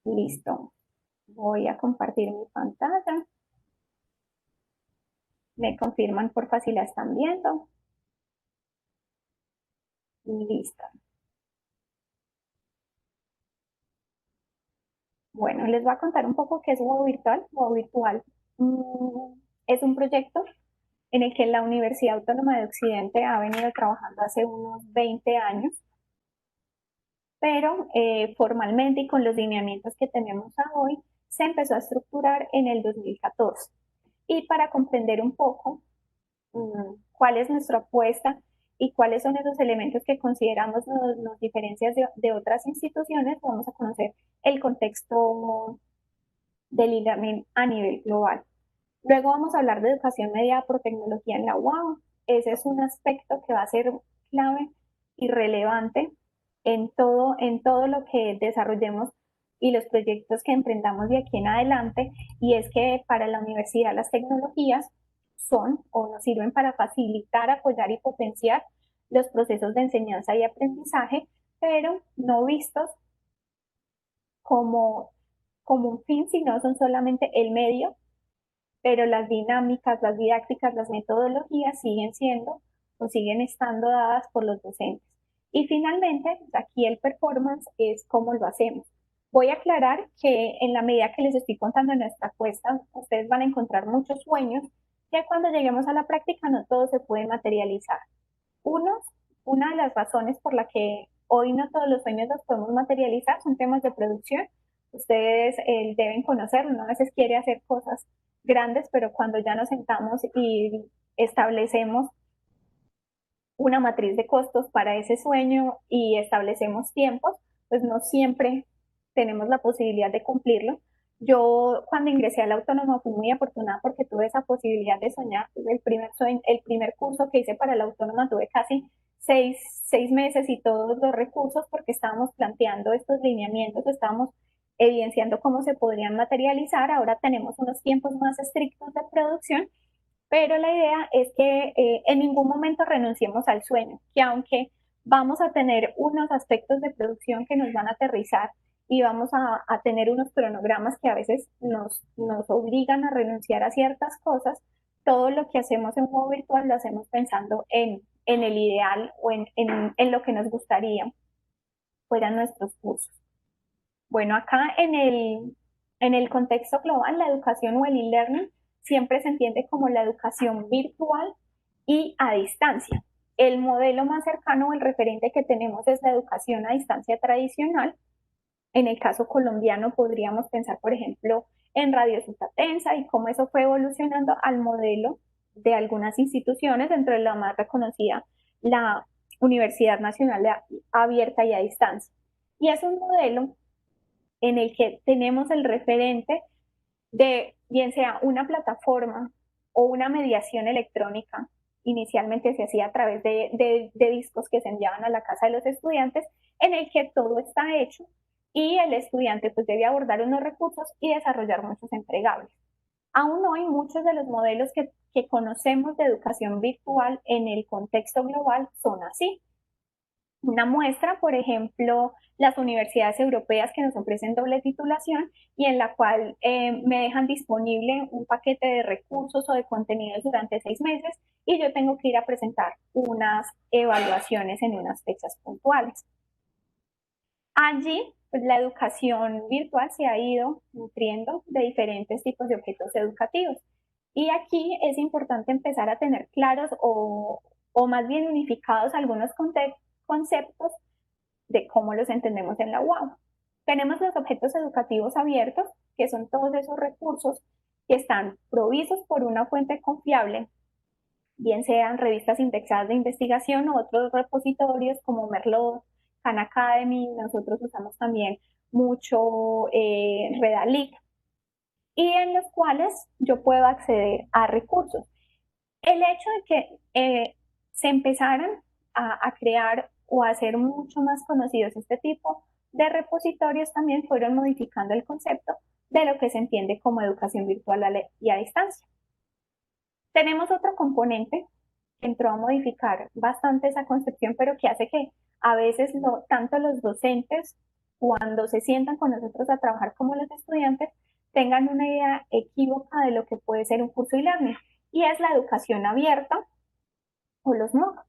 Listo. Voy a compartir mi pantalla. Me confirman porfa si la están viendo. Listo. Bueno, les voy a contar un poco qué es Huevo Virtual. Huevo Virtual es un proyecto en el que la Universidad Autónoma de Occidente ha venido trabajando hace unos 20 años, pero formalmente y con los lineamientos que tenemos hoy, se empezó a estructurar en el 2014. Y para comprender un poco cuál es nuestra apuesta y cuáles son esos elementos que consideramos nos diferencias de otras instituciones, vamos a conocer el contexto del e-learning a nivel global. Luego vamos a hablar de educación mediada por tecnología en la UAM. Ese es un aspecto que va a ser clave y relevante en todo lo que desarrollemos y los proyectos que emprendamos de aquí en adelante, y es que para la universidad las tecnologías son o nos sirven para facilitar, apoyar y potenciar los procesos de enseñanza y aprendizaje, pero no vistos como, como un fin, sino son solamente el medio, pero las dinámicas, las didácticas, las metodologías siguen siendo o siguen estando dadas por los docentes. Y finalmente, aquí el performance es cómo lo hacemos. Voy a aclarar que en la medida que les estoy contando en nuestra cuesta, ustedes van a encontrar muchos sueños, ya cuando lleguemos a la práctica no todo se puede materializar. Unos, una de las razones por la que hoy no todos los sueños los podemos materializar son temas de producción. Ustedes deben conocerlo, ¿no? A veces quiere hacer cosas grandes, pero cuando ya nos sentamos y establecemos una matriz de costos para ese sueño y establecemos tiempos, pues no siempre tenemos la posibilidad de cumplirlo. Yo cuando ingresé a la autónoma fui muy afortunada porque tuve esa posibilidad de soñar. El primer curso que hice para la autónoma tuve casi seis meses y todos los recursos porque estábamos planteando estos lineamientos, estábamos evidenciando cómo se podrían materializar. Ahora tenemos unos tiempos más estrictos de producción, pero la idea es que en ningún momento renunciemos al sueño, que aunque vamos a tener unos aspectos de producción que nos van a aterrizar y vamos a tener unos cronogramas que a veces nos obligan a renunciar a ciertas cosas, todo lo que hacemos en modo virtual lo hacemos pensando en el ideal o en lo que nos gustaría fueran nuestros cursos. Bueno, acá en el contexto global, la educación o el e-learning siempre se entiende como la educación virtual y a distancia. El modelo más cercano o el referente que tenemos es la educación a distancia tradicional. En el caso colombiano podríamos pensar, por ejemplo, en Radio Sutatensa y cómo eso fue evolucionando al modelo de algunas instituciones, entre la más reconocida, la Universidad Nacional Abierta y a Distancia. Y es un modelo en el que tenemos el referente de bien sea una plataforma o una mediación electrónica. Inicialmente se hacía a través de discos que se enviaban a la casa de los estudiantes, en el que todo está hecho y el estudiante pues debe abordar unos recursos y desarrollar muchos entregables. Aún hoy muchos de los modelos que conocemos de educación virtual en el contexto global son así. Una muestra, por ejemplo, las universidades europeas que nos ofrecen doble titulación y en la cual me dejan disponible un paquete de recursos o de contenidos durante 6 meses y yo tengo que ir a presentar unas evaluaciones en unas fechas puntuales. Allí, pues la educación virtual se ha ido nutriendo de diferentes tipos de objetos educativos. Y aquí es importante empezar a tener claros o más bien unificados algunos conceptos de cómo los entendemos en la UAM. Tenemos los objetos educativos abiertos, que son todos esos recursos que están provistos por una fuente confiable, bien sean revistas indexadas de investigación o otros repositorios como Merlot, Khan Academy. Nosotros usamos también mucho Redalyc, y en los cuales yo puedo acceder a recursos. El hecho de que se empezaran a crear o a hacer mucho más conocidos este tipo de repositorios también fueron modificando el concepto de lo que se entiende como educación virtual y a distancia. Tenemos otro componente que entró a modificar bastante esa concepción, pero que hace que a veces tanto los docentes cuando se sientan con nosotros a trabajar como los estudiantes, tengan una idea equívoca de lo que puede ser un curso e-learning. Y es la educación abierta o los MOOC.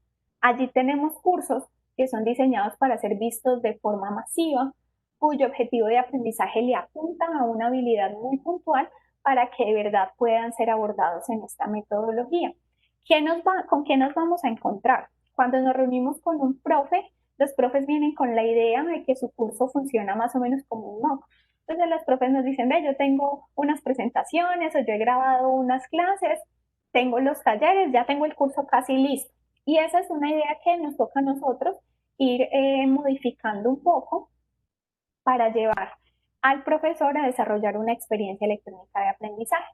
Allí tenemos cursos que son diseñados para ser vistos de forma masiva, cuyo objetivo de aprendizaje le apuntan a una habilidad muy puntual para que de verdad puedan ser abordados en esta metodología. ¿Con qué nos vamos a encontrar? Cuando nos reunimos con un profe, los profes vienen con la idea de que su curso funciona más o menos como un MOOC. Entonces los profes nos dicen, ve, yo tengo unas presentaciones o yo he grabado unas clases, tengo los talleres, ya tengo el curso casi listo. Y esa es una idea que nos toca a nosotros ir modificando un poco para llevar al profesor a desarrollar una experiencia electrónica de aprendizaje.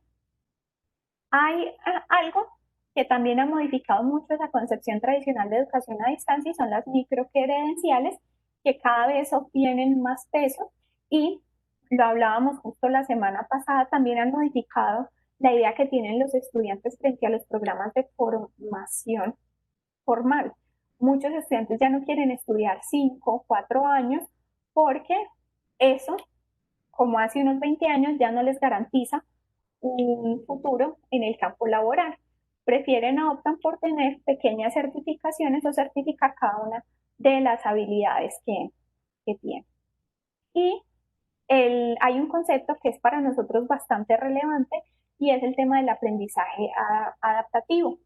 Hay algo que también ha modificado mucho esa concepción tradicional de educación a distancia y son las microcredenciales que cada vez obtienen más peso y lo hablábamos justo la semana pasada, también han modificado la idea que tienen los estudiantes frente a los programas de formación formal. Muchos estudiantes ya no quieren estudiar 5, 4 años porque eso, como hace unos 20 años, ya no les garantiza un futuro en el campo laboral. Prefieren, optan por tener pequeñas certificaciones o certificar cada una de las habilidades que tienen. Y hay un concepto que es para nosotros bastante relevante y es el tema del aprendizaje adaptativo.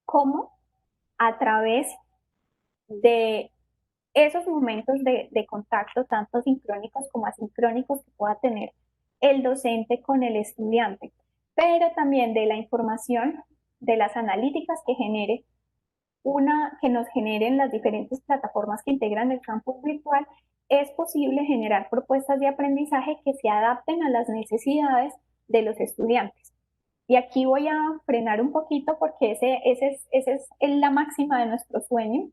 ¿Cómo? A través de esos momentos de contacto, tanto sincrónicos como asincrónicos, que pueda tener el docente con el estudiante, pero también de la información, de las analíticas que nos generen las diferentes plataformas que integran el campus virtual, es posible generar propuestas de aprendizaje que se adapten a las necesidades de los estudiantes. Y aquí voy a frenar un poquito porque esa es la máxima de nuestro sueño.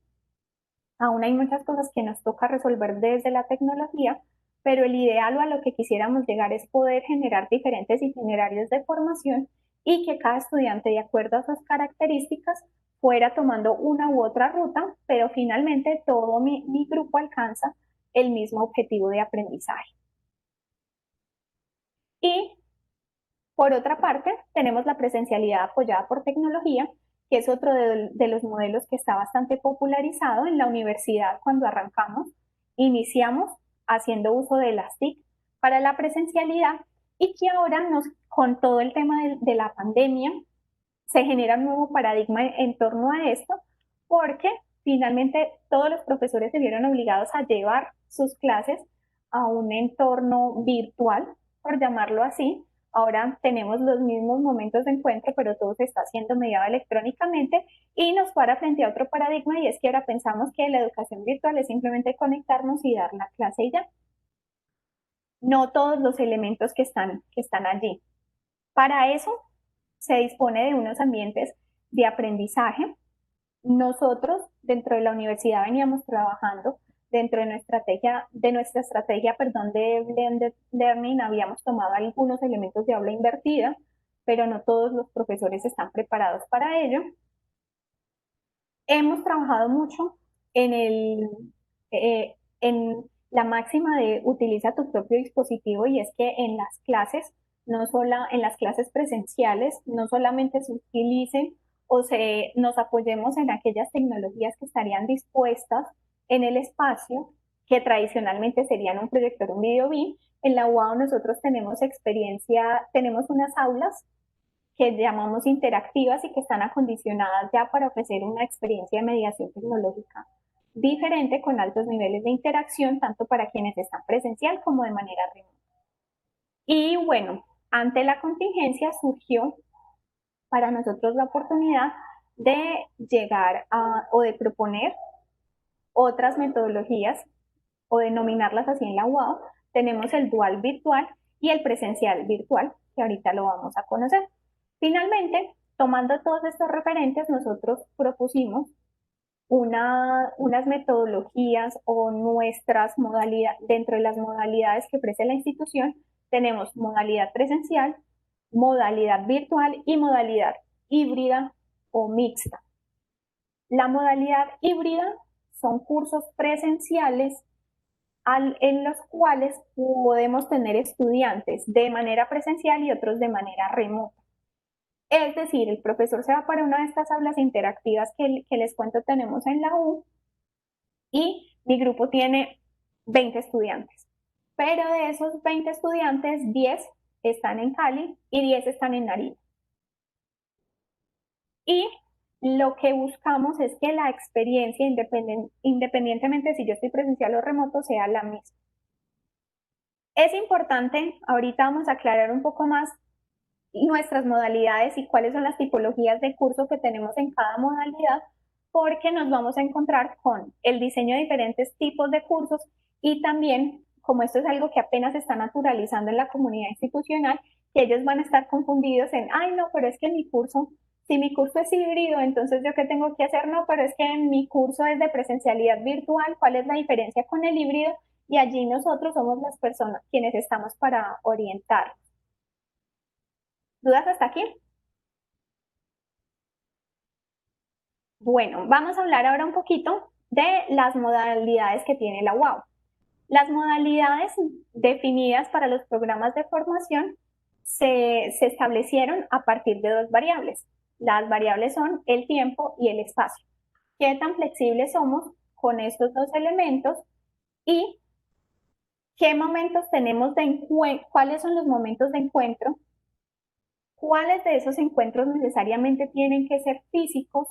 Aún hay muchas cosas que nos toca resolver desde la tecnología, pero el ideal o a lo que quisiéramos llegar es poder generar diferentes itinerarios de formación y que cada estudiante, de acuerdo a sus características, fuera tomando una u otra ruta, pero finalmente todo mi grupo alcanza el mismo objetivo de aprendizaje. Y por otra parte, tenemos la presencialidad apoyada por tecnología, que es otro de los modelos que está bastante popularizado en la universidad cuando arrancamos. Iniciamos haciendo uso de las TIC para la presencialidad y que ahora con todo el tema de la pandemia se genera un nuevo paradigma en torno a esto porque finalmente todos los profesores se vieron obligados a llevar sus clases a un entorno virtual, por llamarlo así. Ahora tenemos los mismos momentos de encuentro, pero todo se está haciendo mediado electrónicamente y nos para frente a otro paradigma y es que ahora pensamos que la educación virtual es simplemente conectarnos y dar la clase y ya. No todos los elementos que están allí. Para eso se dispone de unos ambientes de aprendizaje. Nosotros dentro de la universidad veníamos trabajando dentro de nuestra estrategia, perdón, de blended learning, habíamos tomado algunos elementos de aula invertida, pero no todos los profesores están preparados para ello. Hemos trabajado mucho en la máxima de utiliza tu propio dispositivo y es que en las clases, en las clases presenciales, no solamente se utilicen nos apoyemos en aquellas tecnologías que estarían dispuestas en el espacio, que tradicionalmente serían un proyector, un video BIM. En la UAO nosotros tenemos unas aulas que llamamos interactivas y que están acondicionadas ya para ofrecer una experiencia de mediación tecnológica diferente con altos niveles de interacción, tanto para quienes están presencial como de manera remota. Y bueno, ante la contingencia surgió para nosotros la oportunidad de llegar o de proponer otras metodologías o denominarlas así en la UAO. Tenemos el dual virtual y el presencial virtual, que ahorita lo vamos a conocer. Finalmente, tomando todos estos referentes, nosotros propusimos unas metodologías o nuestras modalidades, dentro de las modalidades que ofrece la institución, tenemos modalidad presencial, modalidad virtual y modalidad híbrida o mixta. La modalidad híbrida son cursos presenciales en los cuales podemos tener estudiantes de manera presencial y otros de manera remota. Es decir, el profesor se va para una de estas aulas interactivas que les cuento tenemos en la U y mi grupo tiene 20 estudiantes. Pero de esos 20 estudiantes, 10 están en Cali y 10 están en Nariño. Y lo que buscamos es que la experiencia, independientemente si yo estoy presencial o remoto, sea la misma. Es importante, ahorita vamos a aclarar un poco más nuestras modalidades y cuáles son las tipologías de curso que tenemos en cada modalidad, porque nos vamos a encontrar con el diseño de diferentes tipos de cursos y también, como esto es algo que apenas se está naturalizando en la comunidad institucional, que ellos van a estar confundidos en, ay, no, pero es que mi curso, si mi curso es híbrido, entonces yo qué tengo que hacer, no, pero es que mi curso es de presencialidad virtual, ¿cuál es la diferencia con el híbrido? Y allí nosotros somos las personas quienes estamos para orientar. ¿Dudas hasta aquí? Bueno, vamos a hablar ahora un poquito de las modalidades que tiene la UAU. Las modalidades definidas para los programas de formación se establecieron a partir de dos variables. Las variables son el tiempo y el espacio. ¿Qué tan flexibles somos con estos dos elementos? Y qué momentos tenemos de encuentro, cuáles son los momentos de encuentro, cuáles de esos encuentros necesariamente tienen que ser físicos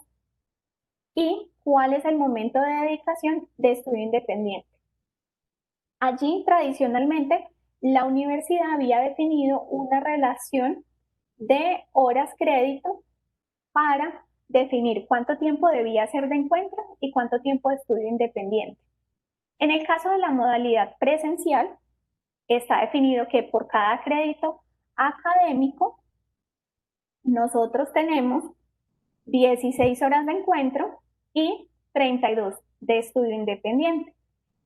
y cuál es el momento de dedicación de estudio independiente. Allí, tradicionalmente, la universidad había definido una relación de horas crédito para definir cuánto tiempo debía ser de encuentro y cuánto tiempo de estudio independiente. En el caso de la modalidad presencial, está definido que por cada crédito académico, nosotros tenemos 16 horas de encuentro y 32 de estudio independiente.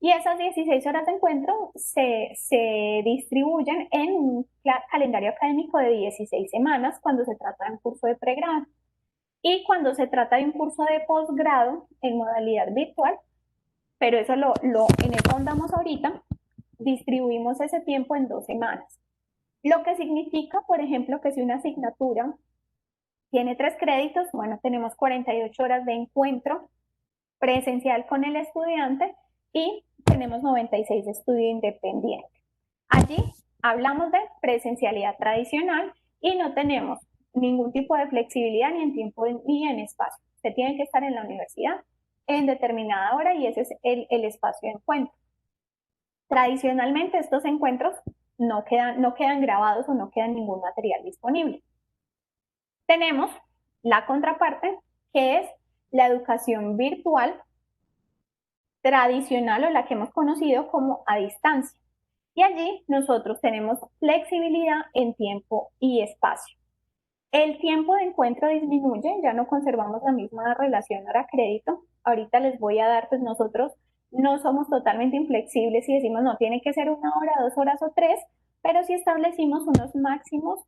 Y esas 16 horas de encuentro se distribuyen en un calendario académico de 16 semanas cuando se trata de un curso de pregrado. Y cuando se trata de un curso de posgrado en modalidad virtual, pero eso en eso andamos ahorita, distribuimos ese tiempo en 2 semanas. Lo que significa, por ejemplo, que si una asignatura tiene 3 créditos, bueno, tenemos 48 horas de encuentro presencial con el estudiante y tenemos 96 de estudio independiente. Allí hablamos de presencialidad tradicional y no tenemos ningún tipo de flexibilidad ni en tiempo ni en espacio. Se tiene que estar en la universidad en determinada hora y ese es el espacio de encuentro. Tradicionalmente estos encuentros no quedan grabados o no quedan ningún material disponible. Tenemos la contraparte, que es la educación virtual tradicional o la que hemos conocido como a distancia. Y allí nosotros tenemos flexibilidad en tiempo y espacio. El tiempo de encuentro disminuye, ya no conservamos la misma relación hora-crédito. Ahorita les voy a dar, pues nosotros no somos totalmente inflexibles y decimos no, tiene que ser 1 hora, 2 horas o 3, pero sí establecimos unos máximos,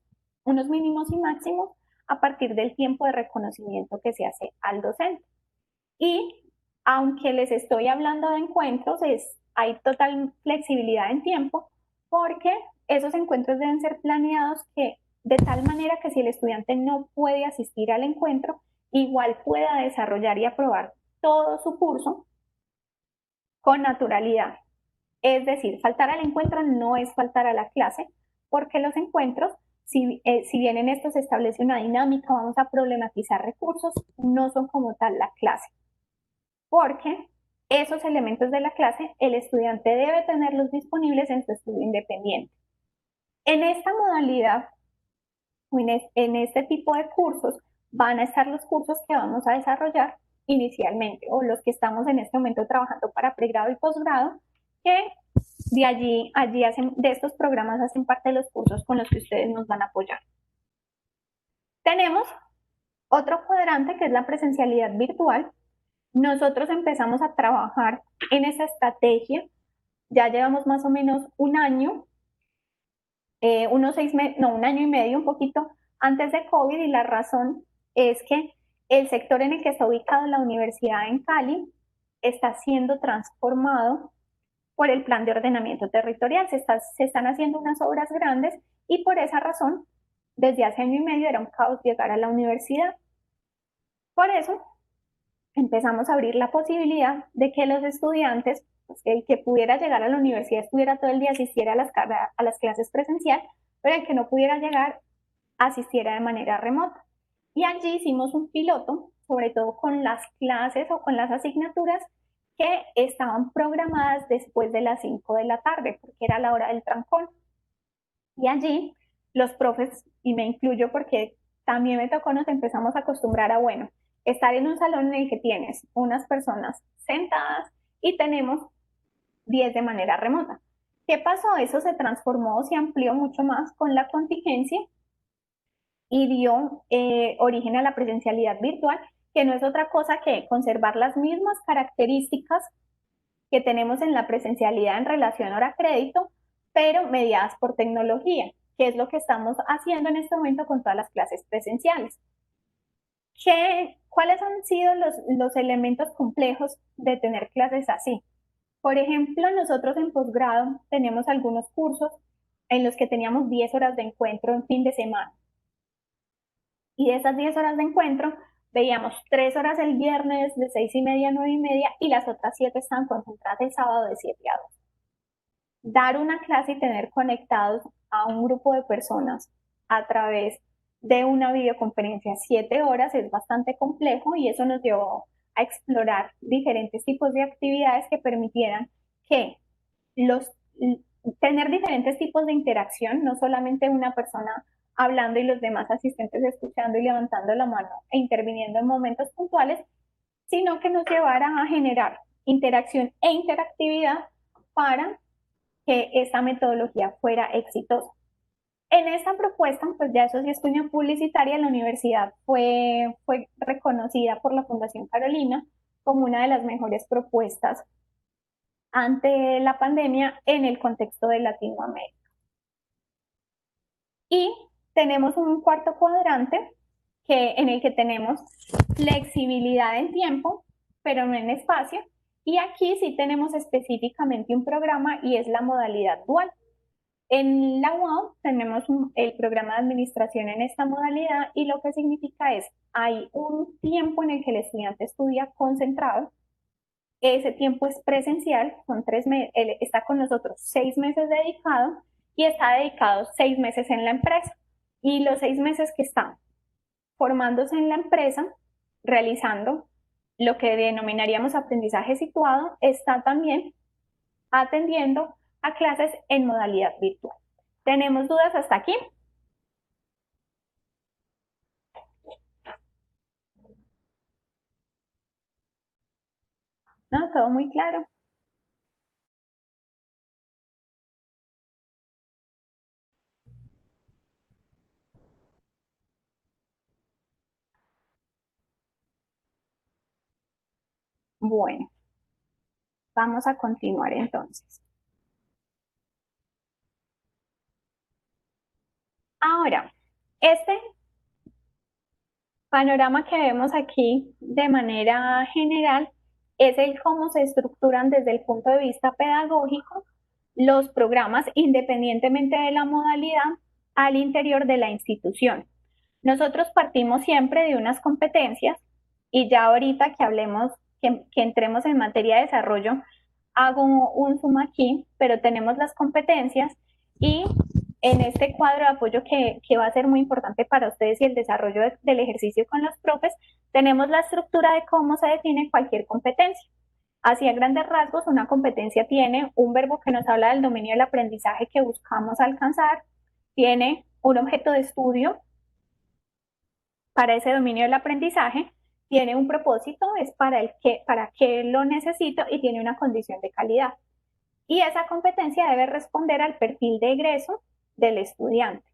unos mínimos y máximos a partir del tiempo de reconocimiento que se hace al docente. Y aunque les estoy hablando de encuentros, hay total flexibilidad en tiempo porque esos encuentros deben ser planeados de tal manera que si el estudiante no puede asistir al encuentro, igual pueda desarrollar y aprobar todo su curso con naturalidad. Es decir, faltar al encuentro no es faltar a la clase, porque los encuentros, si bien en esto se establece una dinámica, vamos a problematizar recursos, no son como tal la clase. Porque esos elementos de la clase el estudiante debe tenerlos disponibles en su estudio independiente. En esta modalidad, en este tipo de cursos, van a estar los cursos que vamos a desarrollar inicialmente o los que estamos en este momento trabajando para pregrado y posgrado, que de estos programas hacen parte de los cursos con los que ustedes nos van a apoyar. Tenemos otro cuadrante que es la presencialidad virtual. Nosotros empezamos a trabajar en esa estrategia, ya llevamos más o menos un año, un año y medio, un poquito antes de COVID, y la razón es que el sector en el que está ubicado la universidad en Cali está siendo transformado por el plan de ordenamiento territorial. Se están haciendo unas obras grandes y por esa razón, desde hace año y medio era un caos llegar a la universidad. Por eso, empezamos a abrir la posibilidad de que los estudiantes, pues, el que pudiera llegar a la universidad estuviera todo el día, asistiera a las clases presencial, pero el que no pudiera llegar asistiera de manera remota. Y allí hicimos un piloto, sobre todo con las clases o con las asignaturas que estaban programadas después de las 5 de la tarde, porque era la hora del trancón. Y allí los profes, y me incluyo porque también me tocó, nos empezamos a acostumbrar a, bueno, estar en un salón en el que tienes unas personas sentadas y tenemos 10 de manera remota. ¿Qué pasó? Eso se transformó, se amplió mucho más con la contingencia y dio origen a la presencialidad virtual, que no es otra cosa que conservar las mismas características que tenemos en la presencialidad en relación hora-crédito, pero mediadas por tecnología, que es lo que estamos haciendo en este momento con todas las clases presenciales. ¿Cuáles han sido los elementos complejos de tener clases así? Por ejemplo, nosotros en posgrado tenemos algunos cursos en los que teníamos 10 horas de encuentro en fin de semana. Y de esas 10 horas de encuentro, veíamos 3 horas el viernes de 6:30 a 9:30 y las otras 7 estaban concentradas el sábado de 7 a 2. Dar una clase y tener conectados a un grupo de personas a través de una videoconferencia 7 horas es bastante complejo y eso nos llevó a explorar diferentes tipos de actividades que permitieran que tener diferentes tipos de interacción, no solamente una persona hablando y los demás asistentes escuchando y levantando la mano e interviniendo en momentos puntuales, sino que nos llevara a generar interacción e interactividad para que esta metodología fuera exitosa. En esta propuesta, pues ya eso sí es cuña publicitaria, la universidad fue reconocida por la Fundación Carolina como una de las mejores propuestas ante la pandemia en el contexto de Latinoamérica. Y tenemos un cuarto cuadrante en el que tenemos flexibilidad en tiempo, pero no en espacio. Y aquí sí tenemos específicamente un programa y es la modalidad dual. En la UAU tenemos el programa de administración en esta modalidad y lo que significa es, hay un tiempo en el que el estudiante estudia concentrado, ese tiempo es presencial, son 3 meses, él está con nosotros 6 meses dedicado y está dedicado 6 meses en la empresa. Y los 6 meses que están formándose en la empresa, realizando lo que denominaríamos aprendizaje situado, está también atendiendo a clases en modalidad virtual. ¿Tenemos dudas hasta aquí? ¿No? ¿Todo muy claro? Bueno, vamos a continuar entonces. Ahora, este panorama que vemos aquí de manera general es el cómo se estructuran desde el punto de vista pedagógico los programas independientemente de la modalidad al interior de la institución. Nosotros partimos siempre de unas competencias y ya ahorita que hablemos, que entremos en materia de desarrollo, hago un zoom aquí, pero tenemos las competencias y en este cuadro de apoyo que va a ser muy importante para ustedes y el desarrollo del ejercicio con los profes, tenemos la estructura de cómo se define cualquier competencia. Así a grandes rasgos, una competencia tiene un verbo que nos habla del dominio del aprendizaje que buscamos alcanzar, tiene un objeto de estudio para ese dominio del aprendizaje, tiene un propósito, es para qué lo necesito y tiene una condición de calidad. Y esa competencia debe responder al perfil de egreso del estudiante.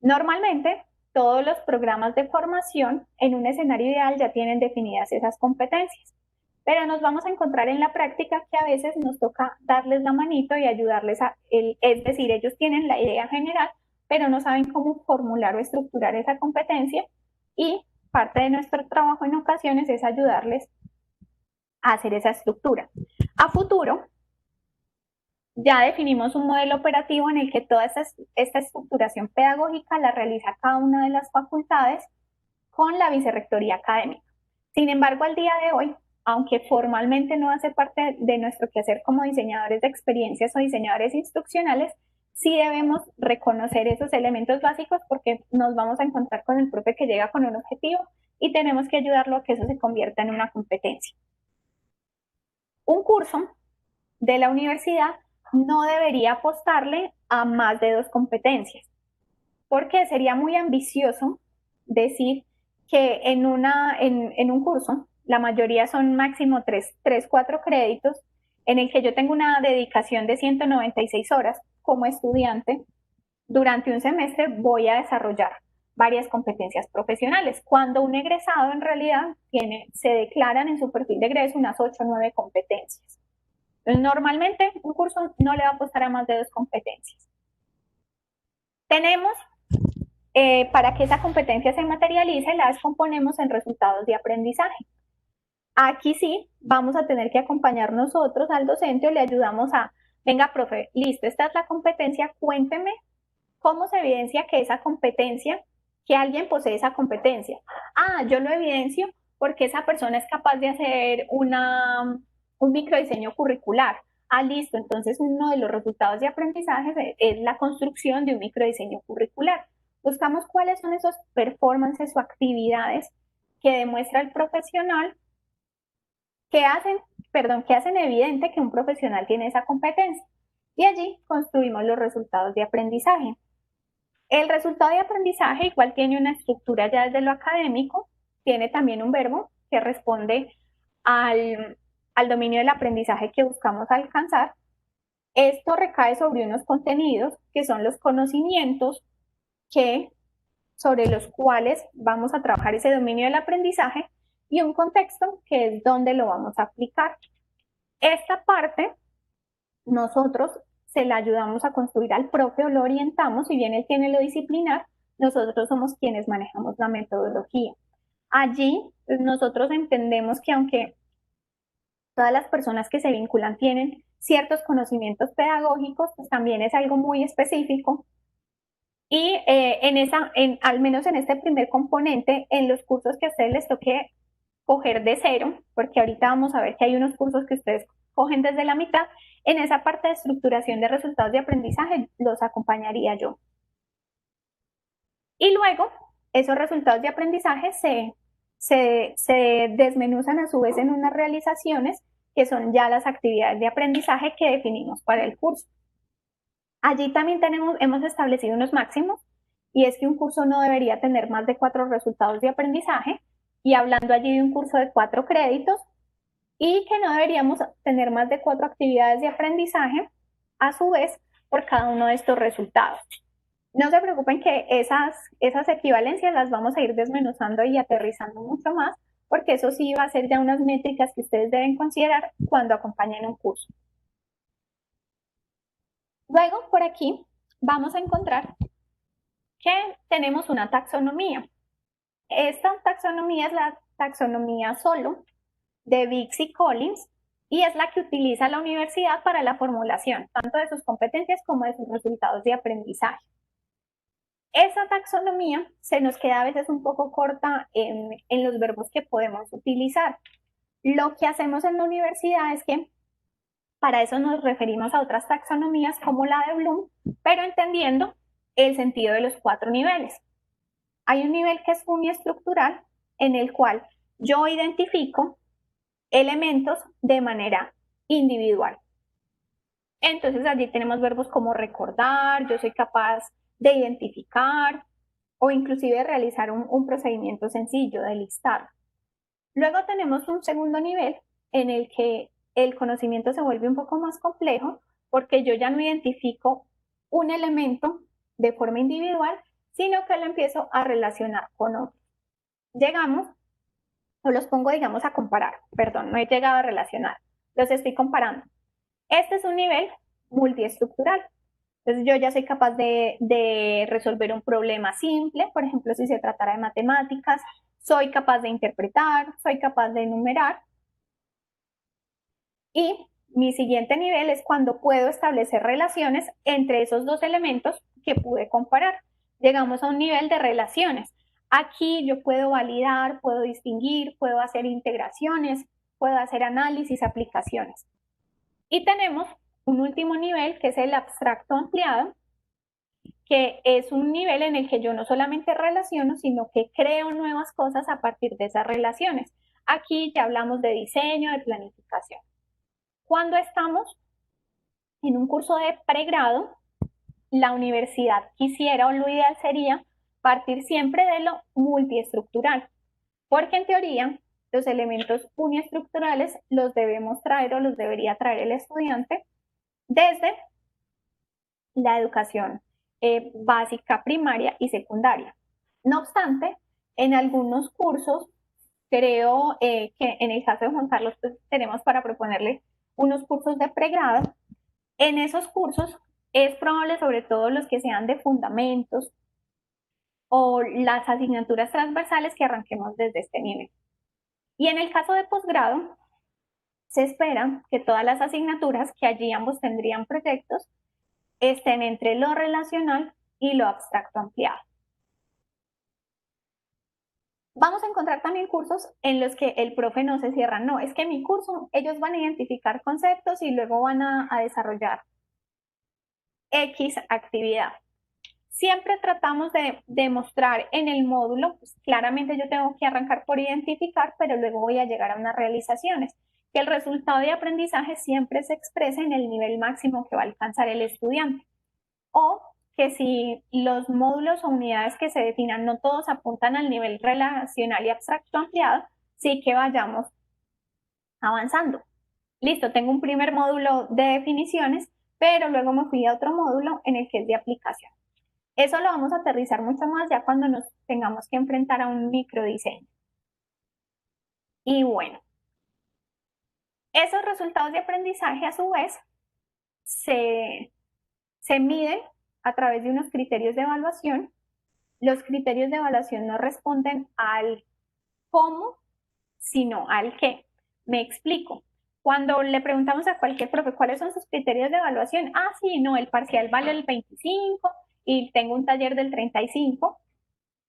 Normalmente, todos los programas de formación en un escenario ideal ya tienen definidas esas competencias, pero nos vamos a encontrar en la práctica que a veces nos toca darles la manito y ayudarles es decir, ellos tienen la idea general, pero no saben cómo formular o estructurar esa competencia y parte de nuestro trabajo en ocasiones es ayudarles a hacer esa estructura. A futuro, Ya definimos un modelo operativo en el que toda esta estructuración pedagógica la realiza cada una de las facultades con la vicerrectoría académica. Sin embargo, al día de hoy, aunque formalmente no hace parte de nuestro quehacer como diseñadores de experiencias o diseñadores instruccionales, sí debemos reconocer esos elementos básicos porque nos vamos a encontrar con el profe que llega con un objetivo y tenemos que ayudarlo a que eso se convierta en una competencia. Un curso de la universidad no debería apostarle a más de 2 competencias, porque sería muy ambicioso decir que en un curso, la mayoría son máximo 4 créditos, en el que yo tengo una dedicación de 196 horas como estudiante, durante un semestre voy a desarrollar varias competencias profesionales, cuando un egresado en realidad se declaran en su perfil de egreso unas 8 o 9 competencias. Normalmente un curso no le va a apostar a más de 2 competencias. Tenemos, para que esa competencia se materialice, las componemos en resultados de aprendizaje. Aquí sí vamos a tener que acompañar nosotros al docente o le ayudamos a, venga, profe, listo, esta es la competencia, cuénteme cómo se evidencia que esa competencia, que alguien posee esa competencia. Ah, yo lo evidencio porque esa persona es capaz de hacer un microdiseño curricular. Ah, listo, entonces uno de los resultados de aprendizaje es la construcción de un microdiseño curricular. Buscamos cuáles son esos performances o actividades que demuestra el profesional que hacen, que hacen evidente que un profesional tiene esa competencia. Y allí construimos los resultados de aprendizaje. El resultado de aprendizaje igual tiene una estructura ya desde lo académico, tiene también un verbo que responde al dominio del aprendizaje que buscamos alcanzar. Esto recae sobre unos contenidos que son los conocimientos sobre los cuales vamos a trabajar ese dominio del aprendizaje y un contexto que es donde lo vamos a aplicar. Esta parte nosotros se la ayudamos a construir al profe o lo orientamos, si bien él tiene lo disciplinar, nosotros somos quienes manejamos la metodología. Allí nosotros entendemos que aunque todas las personas que se vinculan tienen ciertos conocimientos pedagógicos, pues también es algo muy específico. Y al menos en este primer componente, en los cursos que a ustedes les toque coger de cero, porque ahorita vamos a ver que hay unos cursos que ustedes cogen desde la mitad, en esa parte de estructuración de resultados de aprendizaje los acompañaría yo. Y luego, esos resultados de aprendizaje se desmenuzan a su vez en unas realizaciones que son ya las actividades de aprendizaje que definimos para el curso. Allí también hemos establecido unos máximos, y es que un curso no debería tener más de 4 resultados de aprendizaje, y hablando allí de un curso de 4 créditos, y que no deberíamos tener más de 4 actividades de aprendizaje, a su vez, por cada uno de estos resultados. No se preocupen que esas equivalencias las vamos a ir desmenuzando y aterrizando mucho más, porque eso sí va a ser ya unas métricas que ustedes deben considerar cuando acompañen un curso. Luego, por aquí, vamos a encontrar que tenemos una taxonomía. Esta taxonomía es la taxonomía solo de Biggs y Collins, y es la que utiliza la universidad para la formulación tanto de sus competencias como de sus resultados de aprendizaje. Esa taxonomía se nos queda a veces un poco corta en los verbos que podemos utilizar. Lo que hacemos en la universidad es que para eso nos referimos a otras taxonomías como la de Bloom, pero entendiendo el sentido de los 4 niveles. Hay un nivel que es uniestructural, en el cual yo identifico elementos de manera individual. Entonces allí tenemos verbos como recordar, yo soy capaz de identificar o inclusive realizar un procedimiento sencillo de listar. Luego tenemos un segundo nivel en el que el conocimiento se vuelve un poco más complejo, porque yo ya no identifico un elemento de forma individual, sino que lo empiezo a relacionar con otro. Llegamos, o los pongo, digamos, a comparar, perdón, no he llegado a relacionar, los estoy comparando. Este es un nivel multiestructural. Entonces yo ya soy capaz de resolver un problema simple, por ejemplo, si se tratara de matemáticas, soy capaz de interpretar, soy capaz de enumerar. Y Mi siguiente nivel es cuando puedo establecer relaciones entre esos dos elementos que pude comparar. Llegamos a un nivel de relaciones. Aquí yo puedo validar, puedo distinguir, puedo hacer integraciones, puedo hacer análisis, aplicaciones. Y tenemos un último nivel que es el abstracto ampliado, que es un nivel en el que yo no solamente relaciono, sino que creo nuevas cosas a partir de esas relaciones. Aquí ya hablamos de diseño, de planificación. Cuando estamos en un curso de pregrado, la universidad quisiera o lo ideal sería partir siempre de lo multiestructural, porque en teoría los elementos uniestructurales los debemos traer o los debería traer el estudiante desde la educación básica, primaria y secundaria. No obstante, en algunos cursos, creo que en el caso de Juan Carlos, pues, tenemos para proponerle unos cursos de pregrado. En esos cursos es probable, sobre todo los que sean de fundamentos o las asignaturas transversales, que arranquemos desde este nivel. Y en el caso de posgrado, se espera que todas las asignaturas, que allí ambos tendrían proyectos, estén entre lo relacional y lo abstracto ampliado. Vamos a encontrar también cursos en los que el profe no se cierra. No, es que mi curso, ellos van a identificar conceptos y luego van a desarrollar X actividad. Siempre tratamos de demostrar en el módulo, pues claramente yo tengo que arrancar por identificar, pero luego voy a llegar a unas realizaciones, que el resultado de aprendizaje siempre se expresa en el nivel máximo que va a alcanzar el estudiante. O que si los módulos o unidades que se definan no todos apuntan al nivel relacional y abstracto ampliado, sí que vayamos avanzando. Listo, tengo un primer módulo de definiciones, pero luego me fui a otro módulo en el que es de aplicación. Eso lo vamos a aterrizar mucho más ya cuando nos tengamos que enfrentar a un microdiseño. Y bueno, esos resultados de aprendizaje a su vez se miden a través de unos criterios de evaluación. Los criterios de evaluación no responden al cómo, sino al qué. Me explico. Cuando le preguntamos a cualquier profe cuáles son sus criterios de evaluación, sí, no, el parcial vale el 25 y tengo un taller del 35,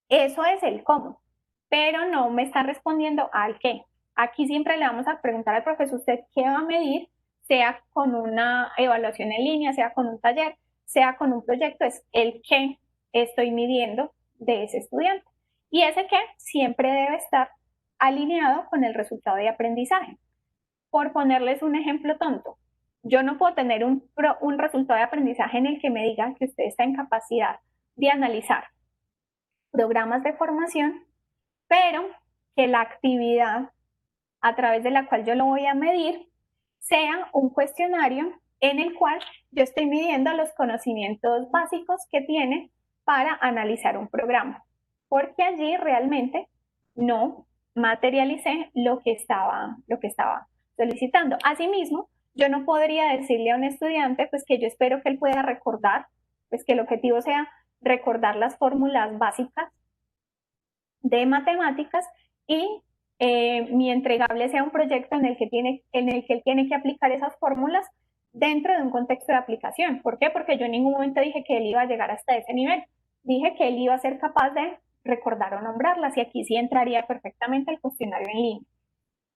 eso es el cómo, pero no me está respondiendo al qué. Aquí siempre le vamos a preguntar al profesor, ¿usted qué va a medir? Sea con una evaluación en línea, sea con un taller, sea con un proyecto, es el qué estoy midiendo de ese estudiante. Y ese qué siempre debe estar alineado con el resultado de aprendizaje. Por ponerles un ejemplo tonto, yo no puedo tener un resultado de aprendizaje en el que me digan que usted está en capacidad de analizar programas de formación, pero que la actividad a través de la cual yo lo voy a medir sea un cuestionario en el cual yo estoy midiendo los conocimientos básicos que tiene para analizar un programa, porque allí realmente no materialicé lo que estaba solicitando. Asimismo, yo no podría decirle a un estudiante pues que yo espero que él pueda recordar, pues que el objetivo sea recordar las fórmulas básicas de matemáticas y mi entregable sea un proyecto en el que él tiene que aplicar esas fórmulas dentro de un contexto de aplicación. ¿Por qué? Porque yo en ningún momento dije que él iba a llegar hasta ese nivel. Dije que él iba a ser capaz de recordar o nombrarlas, y aquí sí entraría perfectamente el cuestionario en línea.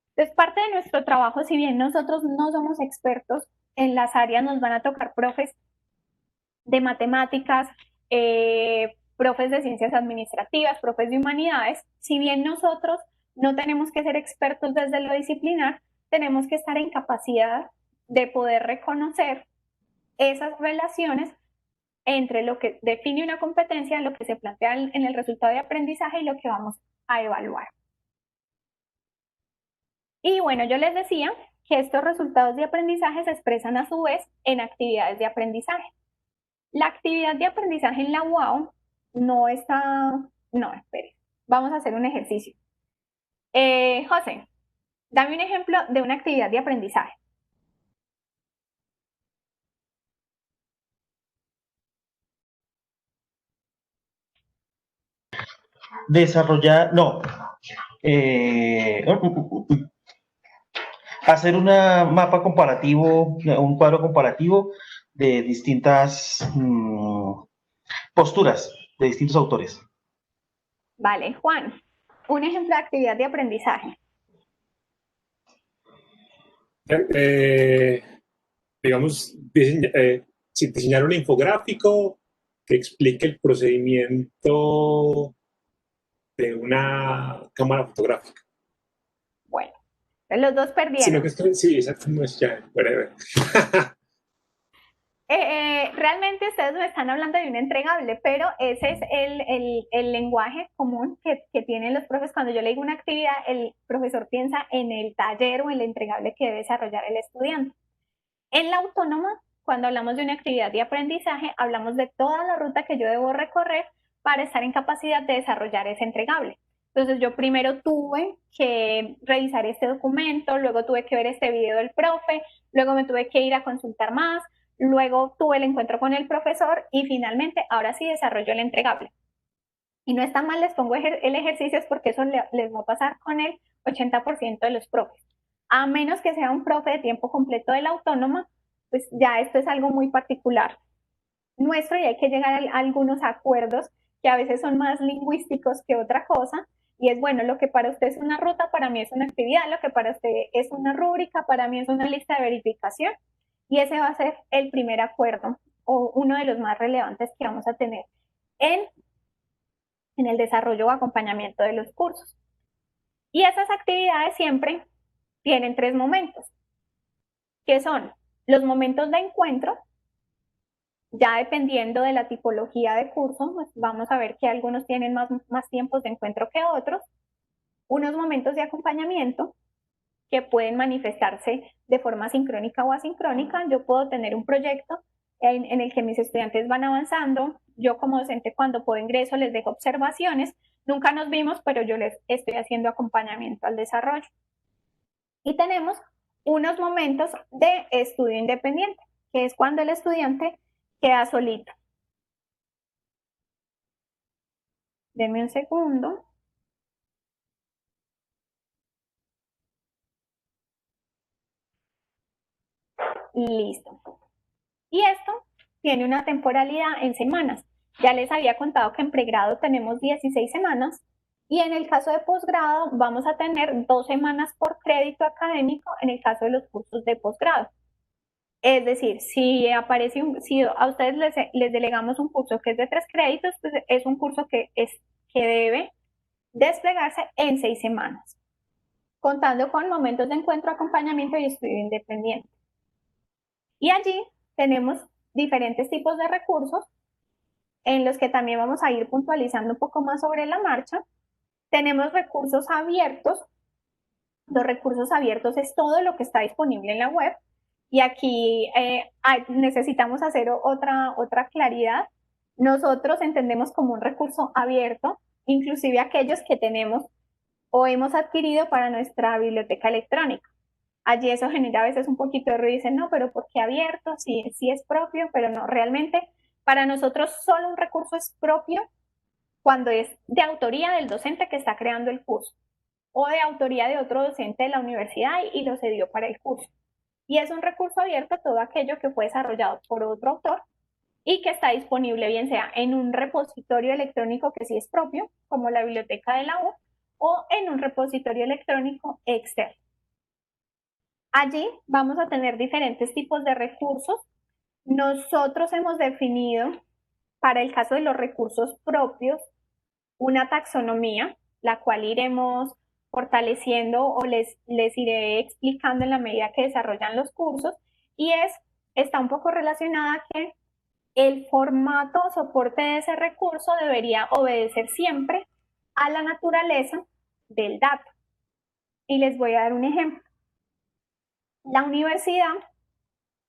Entonces, parte de nuestro trabajo, si bien nosotros no somos expertos en las áreas, nos van a tocar profes de matemáticas, profes de ciencias administrativas, profes de humanidades. Si bien nosotros no tenemos que ser expertos desde lo disciplinar, tenemos que estar en capacidad de poder reconocer esas relaciones entre lo que define una competencia, lo que se plantea en el resultado de aprendizaje y lo que vamos a evaluar. Y bueno, yo les decía que estos resultados de aprendizaje se expresan a su vez en actividades de aprendizaje. La actividad de aprendizaje en la UAO no está... No, espere. Vamos a hacer un ejercicio. José, dame un ejemplo de una actividad de aprendizaje. Desarrollar, no. hacer un mapa comparativo, un cuadro comparativo de distintas posturas de distintos autores. Vale, Juan, un ejemplo de actividad de aprendizaje. Eh, digamos, diseñar un infográfico que explique el procedimiento de una cámara fotográfica. Bueno, los dos Sino que perdieron. sí, exacto, no es ya, whatever. Realmente ustedes me están hablando de un entregable, pero ese es el lenguaje común que tienen los profes. Cuando yo le digo una actividad, el profesor piensa en el taller o el entregable que debe desarrollar el estudiante. En la autónoma, cuando hablamos de una actividad de aprendizaje, hablamos de toda la ruta que yo debo recorrer para estar en capacidad de desarrollar ese entregable. Entonces yo primero tuve que revisar este documento, luego tuve que ver este video del profe, luego me tuve que ir a consultar más, luego tuve el encuentro con el profesor y finalmente ahora sí desarrollo el entregable. Y no está mal, les pongo el ejercicio porque eso les va a pasar con el 80% de los profes. A menos que sea un profe de tiempo completo de la autónoma, pues ya esto es algo muy particular nuestro y hay que llegar a algunos acuerdos que a veces son más lingüísticos que otra cosa. Y es bueno, lo que para usted es una ruta, para mí es una actividad, lo que para usted es una rúbrica, para mí es una lista de verificación. Y ese va a ser el primer acuerdo o uno de los más relevantes que vamos a tener en, en el desarrollo o acompañamiento de los cursos. Y esas actividades siempre tienen tres momentos, que son los momentos de encuentro. Ya dependiendo de la tipología de curso, pues vamos a ver que algunos tienen más tiempos de encuentro que otros. Unos momentos de acompañamiento que pueden manifestarse de forma sincrónica o asincrónica. Yo puedo tener un proyecto en el que mis estudiantes van avanzando. Yo como docente cuando puedo ingreso les dejo observaciones. Nunca nos vimos, pero yo les estoy haciendo acompañamiento al desarrollo. Y tenemos unos momentos de estudio independiente, que es cuando el estudiante queda solito. Deme un segundo. Listo. Y esto tiene una temporalidad en semanas. Ya les había contado que en pregrado tenemos 16 semanas y en el caso de posgrado vamos a tener 2 semanas por crédito académico en el caso de los cursos de posgrado. Es decir, si aparece si a ustedes les delegamos un curso que es de 3 créditos, pues es un curso que debe desplegarse en 6 semanas, contando con momentos de encuentro, acompañamiento y estudio independiente. Y allí tenemos diferentes tipos de recursos en los que también vamos a ir puntualizando un poco más sobre la marcha. Tenemos recursos abiertos. Los recursos abiertos es todo lo que está disponible en la web. Y aquí necesitamos hacer otra claridad. Nosotros entendemos como un recurso abierto, inclusive aquellos que tenemos o hemos adquirido para nuestra biblioteca electrónica. Allí eso genera a veces un poquito de ruido y dicen, no, pero ¿por qué abierto? Sí, sí es propio, pero no, realmente para nosotros solo un recurso es propio cuando es de autoría del docente que está creando el curso o de autoría de otro docente de la universidad y lo cedió para el curso. Y es un recurso abierto todo aquello que fue desarrollado por otro autor y que está disponible bien sea en un repositorio electrónico que sí es propio, como la biblioteca de la U, o en un repositorio electrónico externo. Allí vamos a tener diferentes tipos de recursos. Nosotros hemos definido, para el caso de los recursos propios, una taxonomía, la cual iremos fortaleciendo o les iré explicando en la medida que desarrollan los cursos, y está un poco relacionada a que el formato o soporte de ese recurso debería obedecer siempre a la naturaleza del dato. Y les voy a dar un ejemplo. La universidad,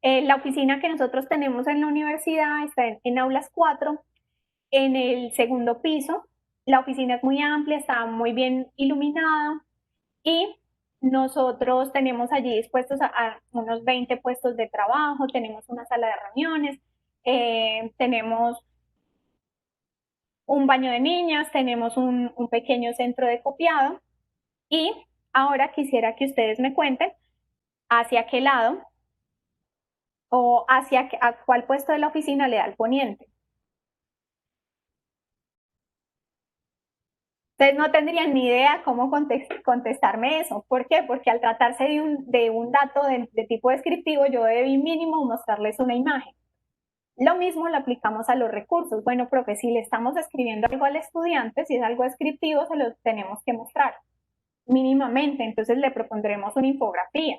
la oficina que nosotros tenemos en la universidad está en aulas 4, en el segundo piso. La oficina es muy amplia, está muy bien iluminada y nosotros tenemos allí dispuestos a unos 20 puestos de trabajo, tenemos una sala de reuniones, tenemos un baño de niñas, tenemos un pequeño centro de copiado y ahora quisiera que ustedes me cuenten hacia qué lado o a cuál puesto de la oficina le da el poniente. Ustedes no tendrían ni idea cómo contestarme eso. ¿Por qué? Porque al tratarse de un dato de tipo descriptivo, yo debí mínimo mostrarles una imagen. Lo mismo lo aplicamos a los recursos. Bueno, profe, si le estamos escribiendo algo al estudiante, si es algo descriptivo, se lo tenemos que mostrar mínimamente. Entonces le propondremos una infografía.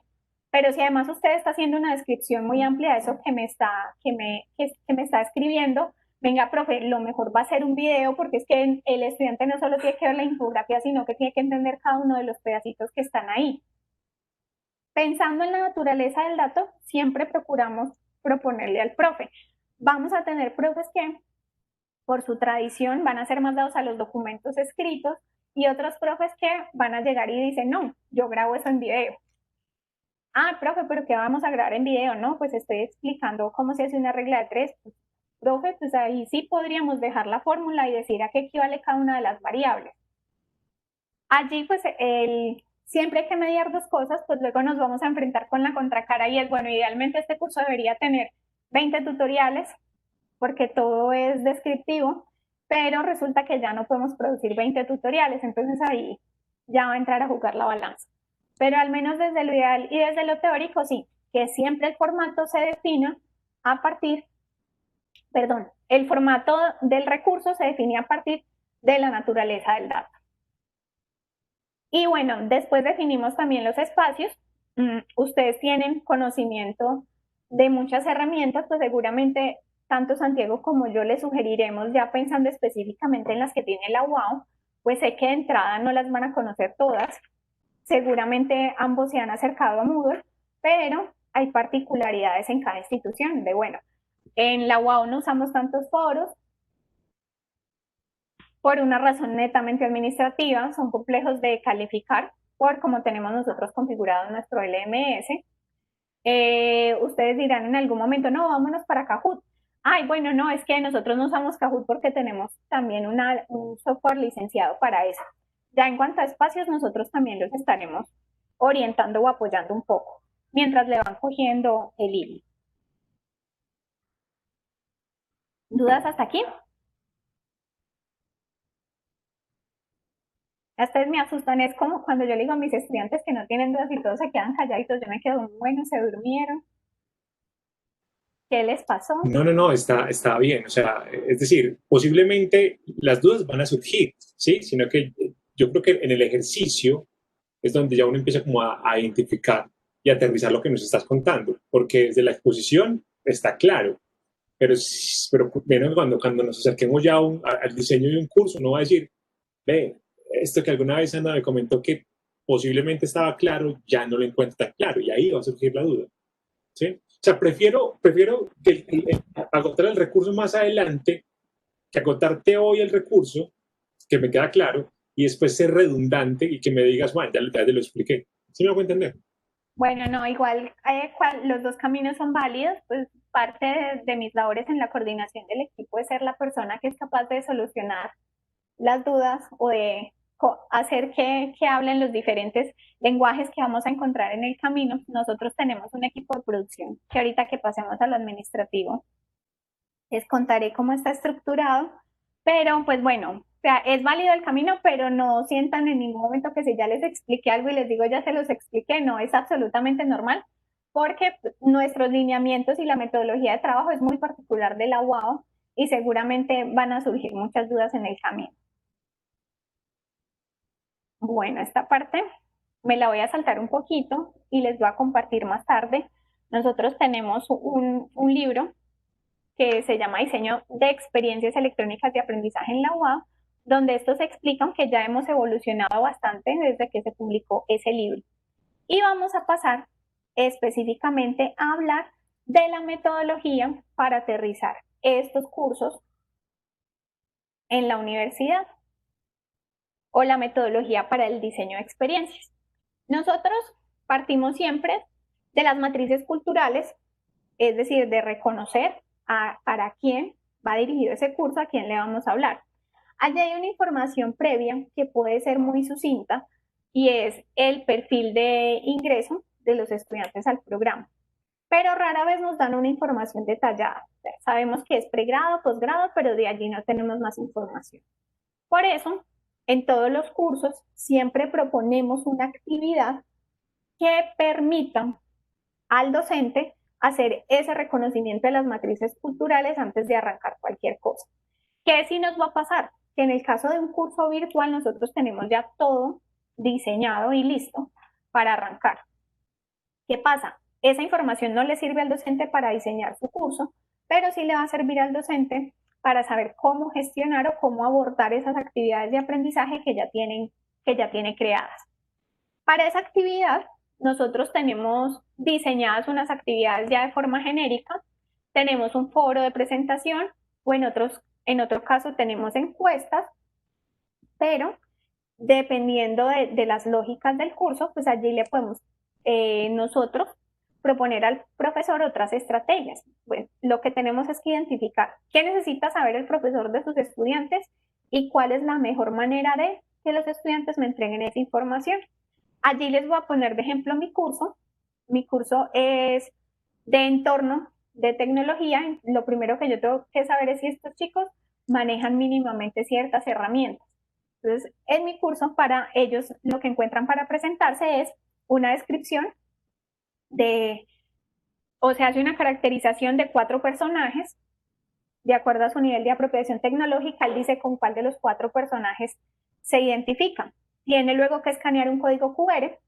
Pero si además usted está haciendo una descripción muy amplia de eso que me está escribiendo, venga, profe, lo mejor va a ser un video porque es que el estudiante no solo tiene que ver la infografía, sino que tiene que entender cada uno de los pedacitos que están ahí. Pensando en la naturaleza del dato, siempre procuramos proponerle al profe. Vamos a tener profes que, por su tradición, van a ser más dados a los documentos escritos y otros profes que van a llegar y dicen, no, yo grabo eso en video. Ah, profe, pero ¿qué vamos a grabar en video? No, pues estoy explicando cómo se hace una regla de tres. Pues, profe, pues ahí sí podríamos dejar la fórmula y decir a qué equivale cada una de las variables. Allí, pues, siempre hay que mediar dos cosas, pues luego nos vamos a enfrentar con la contracara y es, bueno, idealmente este curso debería tener 20 tutoriales, porque todo es descriptivo, pero resulta que ya no podemos producir 20 tutoriales, entonces ahí ya va a entrar a jugar la balanza. Pero al menos desde lo ideal y desde lo teórico, sí, que siempre el formato se defina a partir, el formato del recurso se define a partir de la naturaleza del dato. Y bueno, después definimos también los espacios. Ustedes tienen conocimiento de muchas herramientas, pues seguramente tanto Santiago como yo les sugeriremos, ya pensando específicamente en las que tiene la UAO, pues sé que de entrada no las van a conocer todas. Seguramente ambos se han acercado a Moodle, pero hay particularidades en cada institución. Bueno, en la UAO no usamos tantos foros por una razón netamente administrativa, son complejos de calificar por como tenemos nosotros configurado nuestro LMS. Ustedes dirán en algún momento, no, vámonos para Kahoot. Ay, bueno, no, es que nosotros no usamos Kahoot porque tenemos también un software licenciado para eso. Ya en cuanto a espacios, nosotros también los estaremos orientando o apoyando un poco, mientras le van cogiendo el hilo. ¿Dudas hasta aquí? Ustedes me asustan, es como cuando yo le digo a mis estudiantes que no tienen dudas y todos se quedan calladitos, yo me quedo, bueno, se durmieron. ¿Qué les pasó? No, está bien. O sea, es decir, posiblemente las dudas van a surgir, ¿sí? Sino que yo creo que en el ejercicio es donde ya uno empieza como a identificar y aterrizar lo que nos estás contando, porque desde la exposición está claro, pero menos cuando nos acerquemos ya al diseño de un curso, uno va a decir, ve, esto que alguna vez Ana me comentó que posiblemente estaba claro, ya no lo encuentro tan claro, y ahí va a surgir la duda, ¿sí? O sea, prefiero que agotar el recurso más adelante que agotarte hoy el recurso, que me queda claro, y después ser redundante y que me digas, bueno, ya te lo expliqué. ¿Sí me hago entender? Bueno, no, igual los dos caminos son válidos, pues parte de mis labores en la coordinación del equipo es ser la persona que es capaz de solucionar las dudas o de hacer que hablen los diferentes lenguajes que vamos a encontrar en el camino. Nosotros tenemos un equipo de producción que ahorita que pasemos a lo administrativo les contaré cómo está estructurado, pero pues bueno, o sea, es válido el camino, pero no sientan en ningún momento que si ya les expliqué algo y les digo ya se los expliqué, no, es absolutamente normal, porque nuestros lineamientos y la metodología de trabajo es muy particular de la UAO y seguramente van a surgir muchas dudas en el camino. Bueno, esta parte me la voy a saltar un poquito y les voy a compartir más tarde. Nosotros tenemos un libro que se llama Diseño de Experiencias Electrónicas de Aprendizaje en la UAB, donde estos explican que ya hemos evolucionado bastante desde que se publicó ese libro. Y vamos a pasar específicamente a hablar de la metodología para aterrizar estos cursos en la universidad o la metodología para el diseño de experiencias. Nosotros partimos siempre de las matrices culturales, es decir, de reconocer para quién va dirigido ese curso, a quién le vamos a hablar. Allí hay una información previa que puede ser muy sucinta y es el perfil de ingreso de los estudiantes al programa, pero rara vez nos dan una información detallada. O sea, sabemos que es pregrado, posgrado, pero de allí no tenemos más información. Por eso, en todos los cursos siempre proponemos una actividad que permita al docente hacer ese reconocimiento de las matrices culturales antes de arrancar cualquier cosa. ¿Qué sí nos va a pasar? Que en el caso de un curso virtual nosotros tenemos ya todo diseñado y listo para arrancar. ¿Qué pasa? Esa información no le sirve al docente para diseñar su curso, pero sí le va a servir al docente para saber cómo gestionar o cómo abordar esas actividades de aprendizaje que ya tiene creadas. Para esa actividad, nosotros tenemos diseñadas unas actividades ya de forma genérica, tenemos un foro de presentación o en otro caso tenemos encuestas, pero dependiendo de las lógicas del curso, pues allí le podemos nosotros proponer al profesor otras estrategias. Bueno, lo que tenemos es que identificar qué necesita saber el profesor de sus estudiantes y cuál es la mejor manera de que los estudiantes me entreguen esa información. Allí les voy a poner de ejemplo mi curso. Mi curso es de entorno de tecnología. Lo primero que yo tengo que saber es si estos chicos manejan mínimamente ciertas herramientas. Entonces, en mi curso, para ellos, lo que encuentran para presentarse es una descripción o se hace una caracterización de 4 personajes, de acuerdo a su nivel de apropiación tecnológica. Él dice con cuál de los 4 personajes se identifican. Tiene luego que escanear un código QR.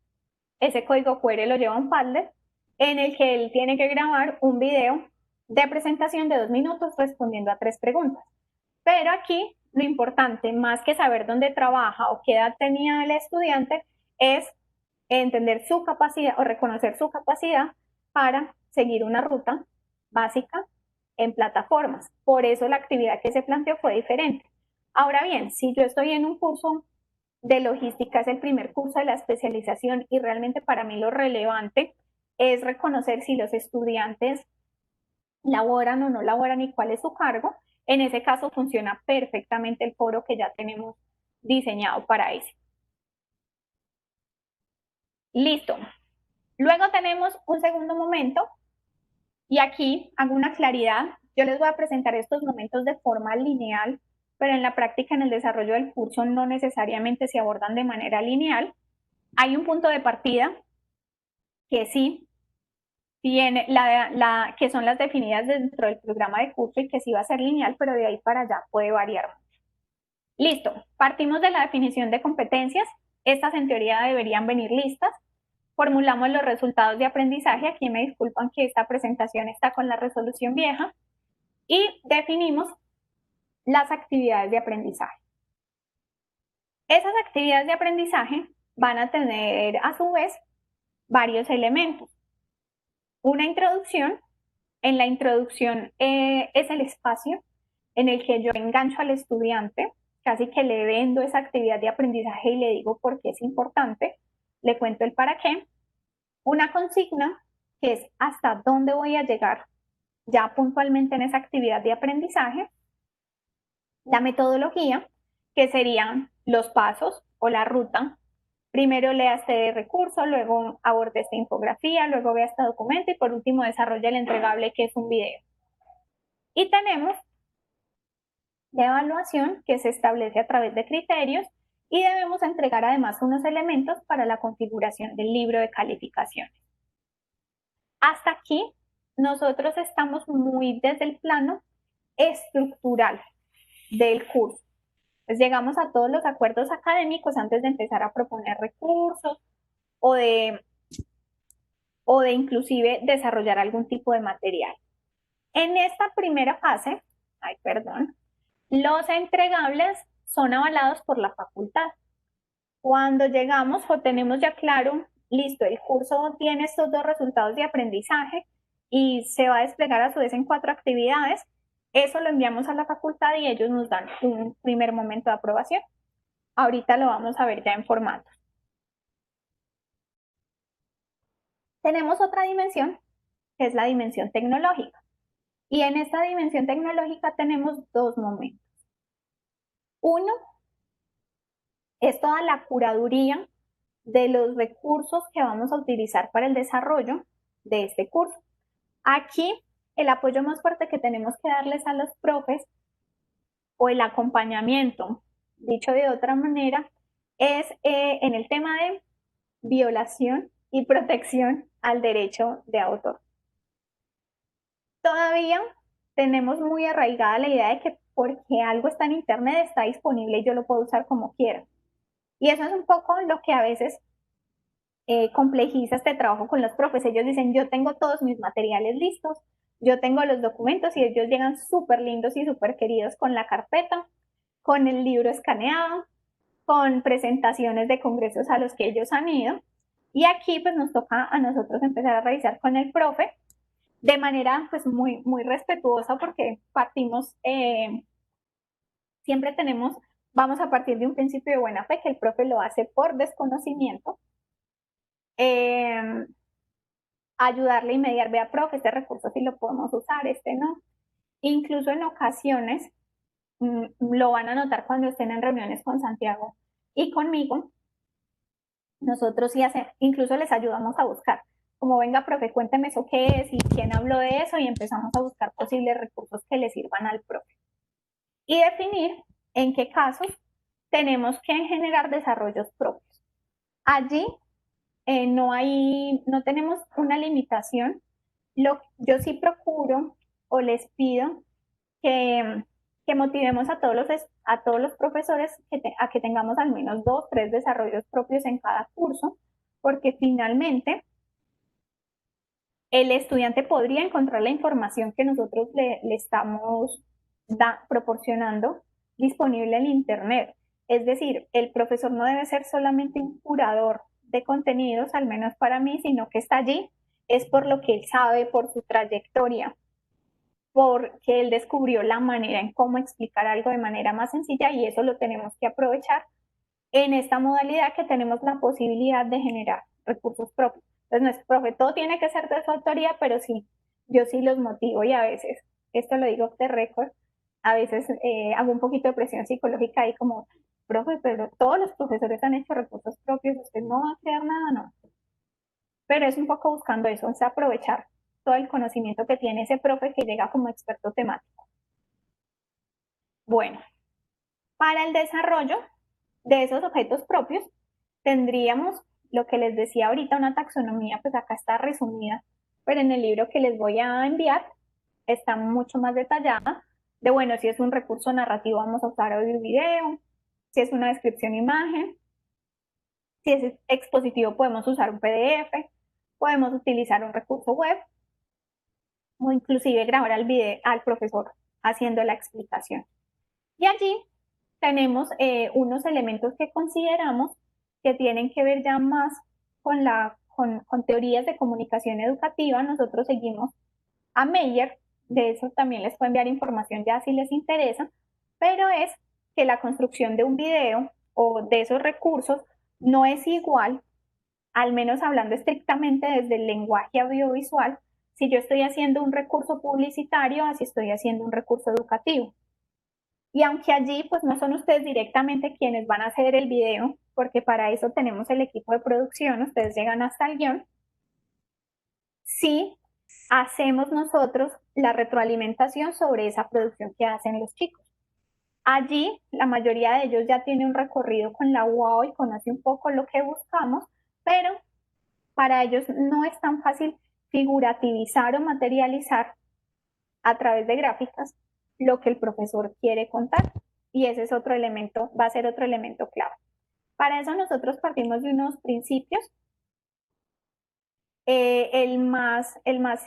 Ese código QR lo lleva a un Padlet en el que él tiene que grabar un video de presentación de 2 minutos respondiendo a 3 preguntas. Pero aquí lo importante, más que saber dónde trabaja o qué edad tenía el estudiante, es entender su capacidad o reconocer su capacidad para seguir una ruta básica en plataformas. Por eso la actividad que se planteó fue diferente. Ahora bien, si yo estoy en un curso de logística, es el primer curso de la especialización y realmente para mí lo relevante es reconocer si los estudiantes laboran o no laboran y cuál es su cargo. En ese caso funciona perfectamente el foro que ya tenemos diseñado para eso. Listo. Luego tenemos un segundo momento y aquí hago una claridad. Yo les voy a presentar estos momentos de forma lineal, pero en la práctica, en el desarrollo del curso, no necesariamente se abordan de manera lineal. Hay un punto de partida que sí tiene que son las definidas dentro del programa de curso y que sí va a ser lineal, pero de ahí para allá puede variar. Listo, partimos de la definición de competencias. Estas en teoría deberían venir listas. Formulamos los resultados de aprendizaje. Aquí me disculpan que esta presentación está con la resolución vieja. Y definimos las actividades de aprendizaje. Esas actividades de aprendizaje van a tener a su vez varios elementos. Una introducción. En la introducción es el espacio en el que yo engancho al estudiante, casi que le vendo esa actividad de aprendizaje y le digo por qué es importante, le cuento el para qué. Una consigna, que es hasta dónde voy a llegar ya puntualmente en esa actividad de aprendizaje. La metodología, que serían los pasos o la ruta. Primero lea este recurso, luego aborde esta infografía, luego vea este documento y por último desarrolla el entregable, que es un video. Y tenemos la evaluación, que se establece a través de criterios, y debemos entregar además unos elementos para la configuración del libro de calificaciones. Hasta aquí nosotros estamos muy desde el plano estructural del curso. Pues llegamos a todos los acuerdos académicos antes de empezar a proponer recursos o de inclusive desarrollar algún tipo de material. En esta primera fase, los entregables son avalados por la facultad. Cuando llegamos o tenemos ya claro, listo, el curso tiene estos 2 resultados de aprendizaje y se va a desplegar a su vez en 4 actividades, eso lo enviamos a la facultad y ellos nos dan un primer momento de aprobación. Ahorita lo vamos a ver ya en formato. Tenemos otra dimensión, que es la dimensión tecnológica. Y en esta dimensión tecnológica tenemos 2 momentos. Uno es toda la curaduría de los recursos que vamos a utilizar para el desarrollo de este curso. Aquí el apoyo más fuerte que tenemos que darles a los profes o el acompañamiento, dicho de otra manera, es en el tema de violación y protección al derecho de autor. Todavía tenemos muy arraigada la idea de que porque algo está en internet está disponible y yo lo puedo usar como quiera. Y eso es un poco lo que a veces complejiza este trabajo con los profes. Ellos dicen, yo tengo todos mis materiales listos, yo tengo los documentos y ellos llegan súper lindos y súper queridos con la carpeta, con el libro escaneado, con presentaciones de congresos a los que ellos han ido. Y aquí pues nos toca a nosotros empezar a revisar con el profe de manera pues muy respetuosa porque partimos, siempre vamos a partir de un principio de buena fe que el profe lo hace por desconocimiento. Ayudarle y mediar, vea, profe, este recurso sí lo podemos usar, este no. Incluso en ocasiones, lo van a notar cuando estén en reuniones con Santiago y conmigo, nosotros sí incluso les ayudamos a buscar. Como venga, profe, cuénteme eso qué es y quién habló de eso y empezamos a buscar posibles recursos que le sirvan al profe. Y definir en qué casos tenemos que generar desarrollos propios. Allí no tenemos una limitación. Yo sí procuro o les pido que motivemos a todos los profesores a que tengamos al menos 2, 3 desarrollos propios en cada curso, porque finalmente el estudiante podría encontrar la información que nosotros le estamos proporcionando disponible en Internet. Es decir, el profesor no debe ser solamente un curador de contenidos, al menos para mí, sino que está allí, es por lo que él sabe, por su trayectoria, porque él descubrió la manera en cómo explicar algo de manera más sencilla y eso lo tenemos que aprovechar en esta modalidad que tenemos la posibilidad de generar recursos propios. Entonces, no es, profe, todo tiene que ser de su autoría, pero sí, yo sí los motivo y a veces, esto lo digo off the record, a veces hago un poquito de presión psicológica ahí como, profe, pero todos los profesores han hecho recursos propios, usted no va a crear nada, no. Pero es un poco buscando eso, es aprovechar todo el conocimiento que tiene ese profe que llega como experto temático. Bueno, para el desarrollo de esos objetos propios tendríamos lo que les decía ahorita, una taxonomía, pues acá está resumida, pero en el libro que les voy a enviar está mucho más detallada de, bueno, si es un recurso narrativo vamos a usar audio y video, si es una descripción imagen, si es expositivo podemos usar un PDF, podemos utilizar un recurso web o inclusive grabar al profesor haciendo la explicación. Y allí tenemos unos elementos que consideramos que tienen que ver ya más con teorías de comunicación educativa. Nosotros seguimos a Meyer, de eso también les puedo enviar información ya si les interesa, pero es que la construcción de un video o de esos recursos no es igual, al menos hablando estrictamente desde el lenguaje audiovisual, si yo estoy haciendo un recurso publicitario, así estoy haciendo un recurso educativo. Y aunque allí pues no son ustedes directamente quienes van a hacer el video, porque para eso tenemos el equipo de producción, ustedes llegan hasta el guión, sí hacemos nosotros la retroalimentación sobre esa producción que hacen los chicos. Allí la mayoría de ellos ya tiene un recorrido con la UAO y conoce un poco lo que buscamos, pero para ellos no es tan fácil figurativizar o materializar a través de gráficas lo que el profesor quiere contar. Y ese es otro elemento, va a ser otro elemento clave. Para eso nosotros partimos de unos principios. El más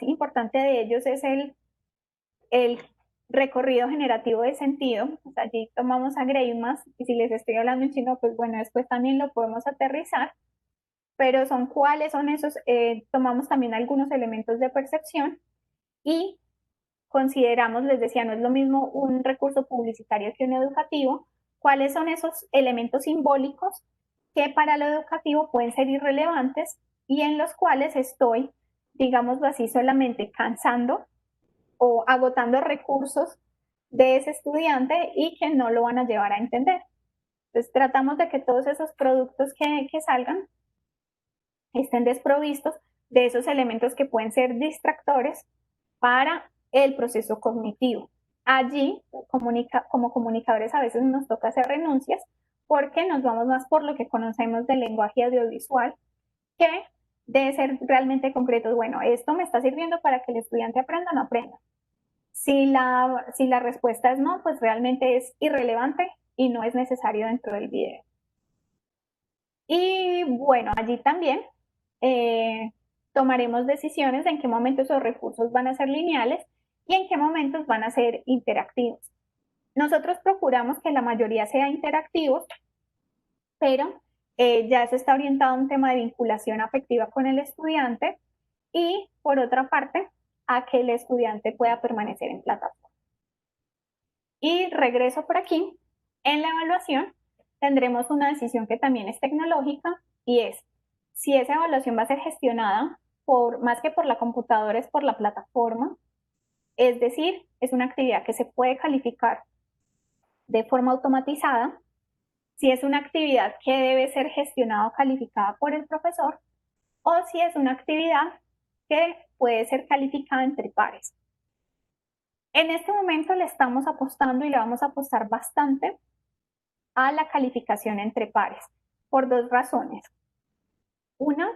importante de ellos es el recorrido generativo de sentido. O sea, allí tomamos a Greimas y si les estoy hablando en chino, pues bueno, después también lo podemos aterrizar. Pero cuáles son esos, tomamos también algunos elementos de percepción y consideramos, les decía, no es lo mismo un recurso publicitario que un educativo, cuáles son esos elementos simbólicos que para lo educativo pueden ser irrelevantes y en los cuales estoy, digámoslo así, solamente cansando o agotando recursos de ese estudiante y que no lo van a llevar a entender. Entonces tratamos de que todos esos productos que salgan estén desprovistos de esos elementos que pueden ser distractores para el proceso cognitivo. Allí, como comunicadores, a veces nos toca hacer renuncias porque nos vamos más por lo que conocemos del lenguaje audiovisual que de ser realmente concretos. Bueno, esto me está sirviendo para que el estudiante aprenda o no aprenda. Si la respuesta es no, pues realmente es irrelevante y no es necesario dentro del video. Y bueno, allí también tomaremos decisiones de en qué momentos esos recursos van a ser lineales y en qué momentos van a ser interactivos. Nosotros procuramos que la mayoría sea interactivos, pero ya se está orientado a un tema de vinculación afectiva con el estudiante y, por otra parte, a que el estudiante pueda permanecer en plataforma. Y regreso por aquí. En la evaluación tendremos una decisión que también es tecnológica y es si esa evaluación va a ser gestionada más que por la computadora, es por la plataforma. Es decir, es una actividad que se puede calificar de forma automatizada, si es una actividad que debe ser gestionada o calificada por el profesor, o si es una actividad que puede ser calificada entre pares. En este momento le estamos apostando y le vamos a apostar bastante a la calificación entre pares, por dos razones. Una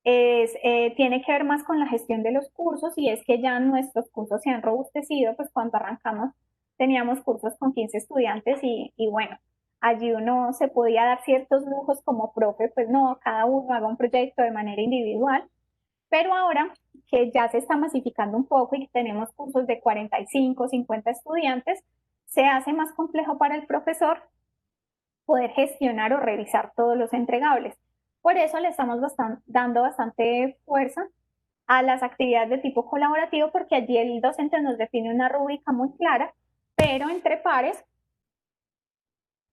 tiene que ver más con la gestión de los cursos y es que ya nuestros cursos se han robustecido, pues cuando arrancamos teníamos cursos con 15 estudiantes y bueno, allí uno se podía dar ciertos lujos como profe, pues no, cada uno haga un proyecto de manera individual, pero ahora que ya se está masificando un poco y tenemos cursos de 45, 50 estudiantes, se hace más complejo para el profesor poder gestionar o revisar todos los entregables. Por eso le estamos dando bastante fuerza a las actividades de tipo colaborativo, porque allí el docente nos define una rúbrica muy clara, pero entre pares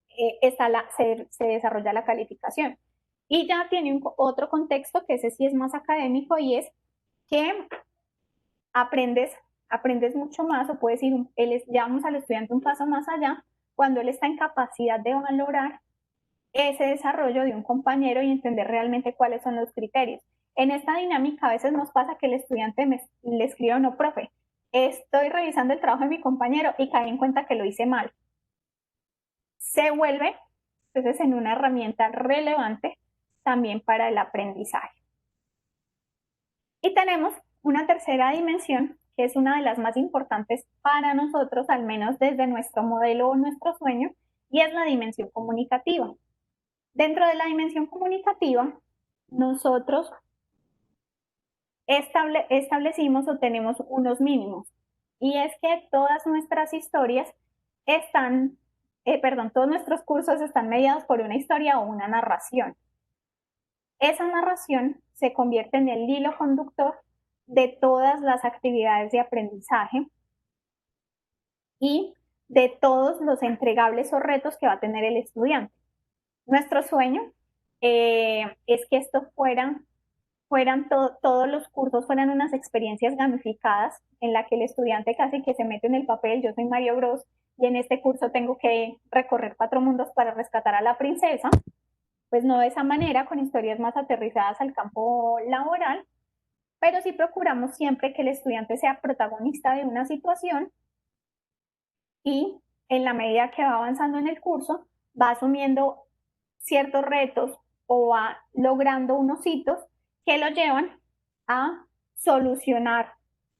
se desarrolla la calificación. Y ya tiene otro contexto, que ese sí es más académico, y es que aprendes mucho más, o puedes ir, llevamos al estudiante un paso más allá, cuando él está en capacidad de valorar ese desarrollo de un compañero y entender realmente cuáles son los criterios. En esta dinámica a veces nos pasa que el estudiante le escribe no, profe, estoy revisando el trabajo de mi compañero y caí en cuenta que lo hice mal. Se vuelve entonces en una herramienta relevante también para el aprendizaje. Y tenemos una tercera dimensión, que es una de las más importantes para nosotros, al menos desde nuestro modelo o nuestro sueño, y es la dimensión comunicativa. Dentro de la dimensión comunicativa, nosotros establecimos o tenemos unos mínimos, y es que todas nuestras historias todos nuestros cursos están mediados por una historia o una narración. Esa narración se convierte en el hilo conductor de todas las actividades de aprendizaje y de todos los entregables o retos que va a tener el estudiante. Nuestro sueño es que todos los cursos fueran unas experiencias gamificadas en la que el estudiante casi que se mete en el papel, yo soy Mario Bros y en este curso tengo que recorrer 4 mundos para rescatar a la princesa, pues no de esa manera, con historias más aterrizadas al campo laboral, pero sí procuramos siempre que el estudiante sea protagonista de una situación y en la medida que va avanzando en el curso, va asumiendo ciertos retos o va logrando unos hitos que lo llevan a solucionar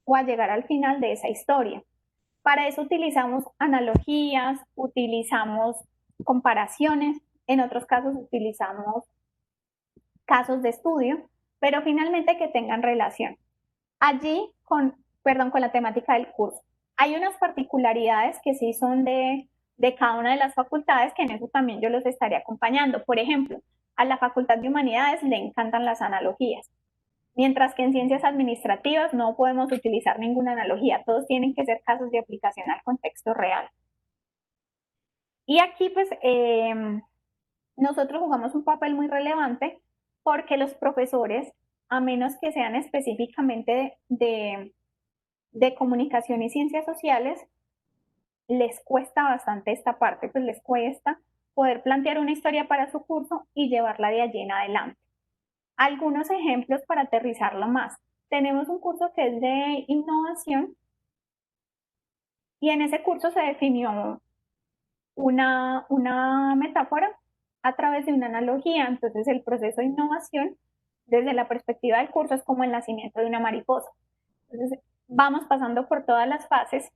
o a llegar al final de esa historia. Para eso utilizamos analogías, utilizamos comparaciones, en otros casos utilizamos casos de estudio, pero finalmente que tengan relación. Allí con la temática del curso. Hay unas particularidades que sí son de cada una de las facultades, que en eso también yo los estaré acompañando. Por ejemplo, a la Facultad de Humanidades le encantan las analogías, mientras que en ciencias administrativas no podemos utilizar ninguna analogía, todos tienen que ser casos de aplicación al contexto real. Y aquí pues nosotros jugamos un papel muy relevante porque los profesores, a menos que sean específicamente de comunicación y ciencias sociales, les cuesta bastante esta parte, pues les cuesta poder plantear una historia para su curso y llevarla de allí en adelante. Algunos ejemplos para aterrizarlo más. Tenemos un curso que es de innovación y en ese curso se definió una metáfora a través de una analogía. Entonces el proceso de innovación desde la perspectiva del curso es como el nacimiento de una mariposa. Entonces vamos pasando por todas las fases,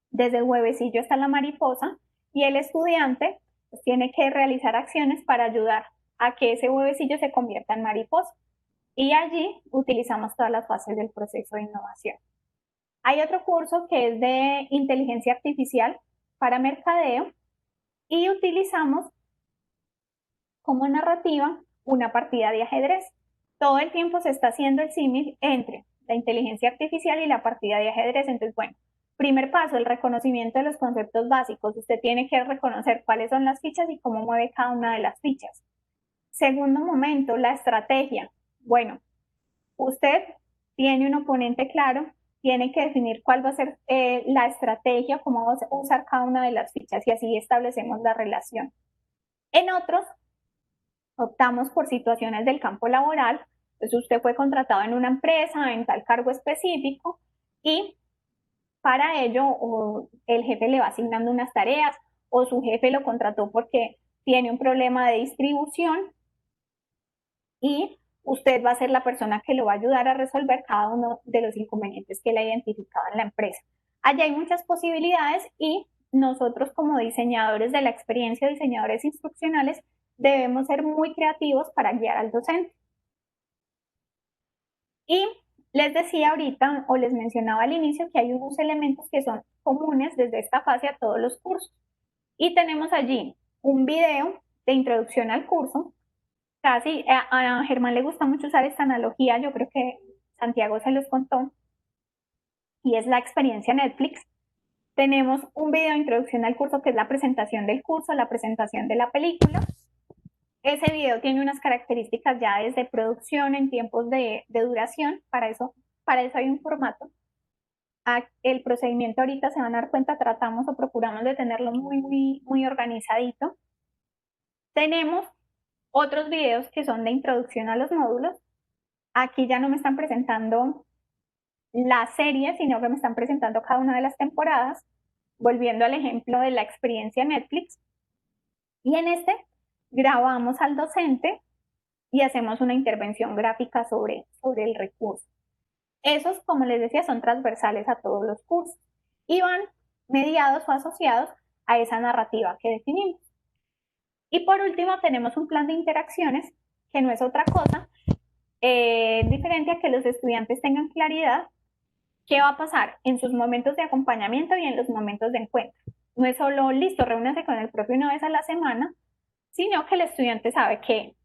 desde el huevecillo hasta la mariposa, y el estudiante pues, tiene que realizar acciones para ayudar a que ese huevecillo se convierta en mariposa. Y allí utilizamos todas las fases del proceso de innovación. Hay otro curso que es de inteligencia artificial para mercadeo y utilizamos como narrativa una partida de ajedrez. Todo el tiempo se está haciendo el símil entre la inteligencia artificial y la partida de ajedrez. Entonces, bueno, primer paso, el reconocimiento de los conceptos básicos. Usted tiene que reconocer cuáles son las fichas y cómo mueve cada una de las fichas. Segundo momento, la estrategia. Bueno, usted tiene un oponente claro, tiene que definir cuál va a ser la estrategia, cómo va a usar cada una de las fichas y así establecemos la relación. En otros, optamos por situaciones del campo laboral. Entonces usted fue contratado en una empresa, en tal cargo específico y para ello el jefe le va asignando unas tareas o su jefe lo contrató porque tiene un problema de distribución y usted va a ser la persona que lo va a ayudar a resolver cada uno de los inconvenientes que él ha identificado en la empresa. Allá hay muchas posibilidades y nosotros como diseñadores de la experiencia, diseñadores instruccionales, debemos ser muy creativos para guiar al docente. Y les decía ahorita o les mencionaba al inicio que hay unos elementos que son comunes desde esta fase a todos los cursos. Y tenemos allí un video de introducción al curso. Casi a Germán le gusta mucho usar esta analogía, yo creo que Santiago se los contó, y es la experiencia Netflix. Tenemos un video de introducción al curso que es la presentación del curso, la presentación de la película. Ese video tiene unas características ya desde producción en tiempos de duración, para eso hay un formato. El procedimiento ahorita se van a dar cuenta, tratamos o procuramos de tenerlo muy organizadito. Tenemos otros videos que son de introducción a los módulos. Aquí ya no me están presentando la serie, sino que me están presentando cada una de las temporadas, volviendo al ejemplo de la experiencia Netflix. Y en este grabamos al docente y hacemos una intervención gráfica sobre el recurso. Esos, como les decía, son transversales a todos los cursos y van mediados o asociados a esa narrativa que definimos. Y por último, tenemos un plan de interacciones, que no es otra cosa, diferente a que los estudiantes tengan claridad qué va a pasar en sus momentos de acompañamiento y en los momentos de encuentro. No es solo, listo, reúnanse con el propio una vez a la semana, sino que el estudiante sabe que,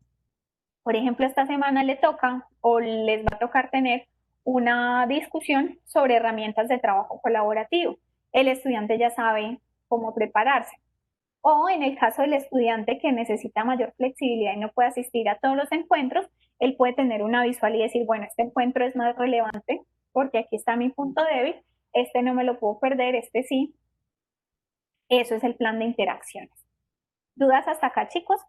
por ejemplo, esta semana le toca o les va a tocar tener una discusión sobre herramientas de trabajo colaborativo. El estudiante ya sabe cómo prepararse. O en el caso del estudiante que necesita mayor flexibilidad y no puede asistir a todos los encuentros, él puede tener una visual y decir, bueno, este encuentro es más relevante porque aquí está mi punto débil, este no me lo puedo perder, este sí. Eso es el plan de interacciones. ¿Dudas hasta acá, chicos?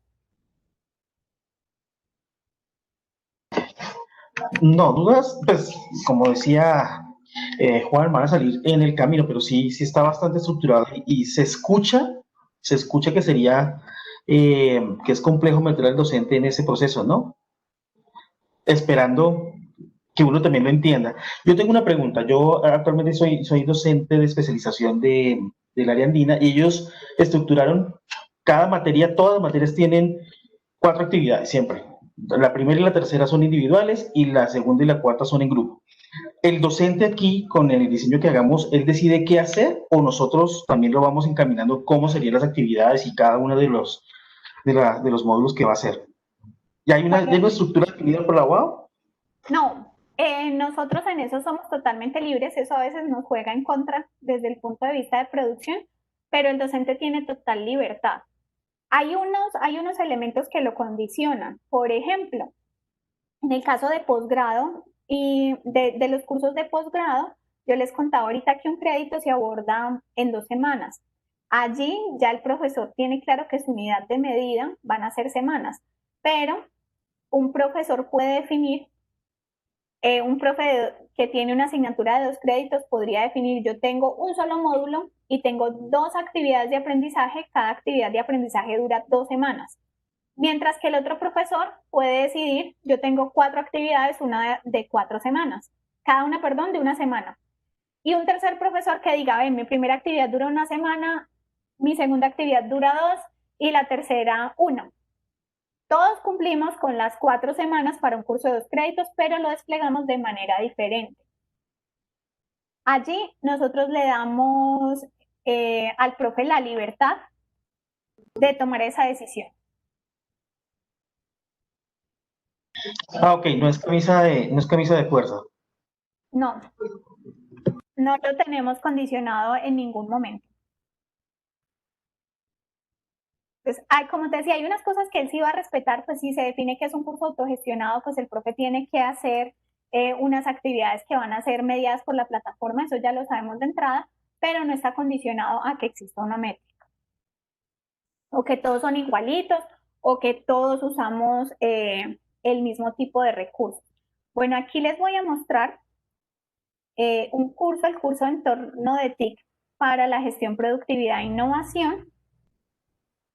No, dudas, pues como decía Juan, van a salir en el camino, pero sí está bastante estructurado y se escucha que sería, que es complejo meter al docente en ese proceso, ¿no? Esperando que uno también lo entienda. Yo tengo una pregunta. Yo actualmente soy docente de especialización del área andina y ellos estructuraron cada materia, todas las materias tienen 4 actividades siempre. La primera y la tercera son individuales y la segunda y la cuarta son en grupo. El docente aquí, con el diseño que hagamos, él decide qué hacer o nosotros también lo vamos encaminando cómo serían las actividades y cada uno de los módulos que va a hacer. ¿Ya hay una estructura definida por la UAO? No, nosotros en eso somos totalmente libres, eso a veces nos juega en contra desde el punto de vista de producción, pero el docente tiene total libertad. Hay unos elementos que lo condicionan. Por ejemplo, en el caso de posgrado y de los cursos de posgrado, yo les contaba ahorita que un crédito se aborda en 2 semanas. Allí ya el profesor tiene claro que su unidad de medida van a ser semanas, pero un profesor puede definir, un profe que tiene una asignatura de 2 créditos podría definir, yo tengo un solo módulo y tengo 2 actividades de aprendizaje, cada actividad de aprendizaje dura 2 semanas. Mientras que el otro profesor puede decidir, yo tengo 4 actividades, una de 4 semanas, cada una, perdón, de una semana. Y un tercer profesor que diga, ven, mi primera actividad dura una semana, mi segunda actividad dura 2 y la tercera 1. Todos cumplimos con las 4 semanas para un curso de 2 créditos, pero lo desplegamos de manera diferente. Allí nosotros le damos al profe la libertad de tomar esa decisión. Ok, no es camisa de fuerza. No, no lo tenemos condicionado en ningún momento. Pues, como te decía, hay unas cosas que él sí va a respetar, pues si se define que es un curso autogestionado, pues el profe tiene que hacer unas actividades que van a ser mediadas por la plataforma, eso ya lo sabemos de entrada, pero no está condicionado a que exista una métrica. O que todos son igualitos, o que todos usamos el mismo tipo de recursos. Bueno, aquí les voy a mostrar un curso, el curso de entorno de TIC para la gestión, productividad e innovación.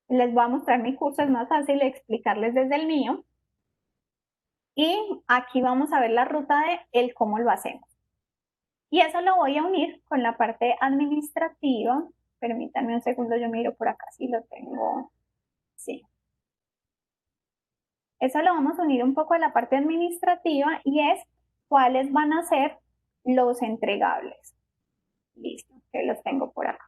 Les voy a mostrar mi curso, es más fácil explicarles desde el mío. Y aquí vamos a ver la ruta de el cómo lo hacemos. Y eso lo voy a unir con la parte administrativa. Permítanme un segundo, yo miro por acá si lo tengo. Sí. Eso lo vamos a unir un poco a la parte administrativa y es cuáles van a ser los entregables. Listo, que los tengo por acá.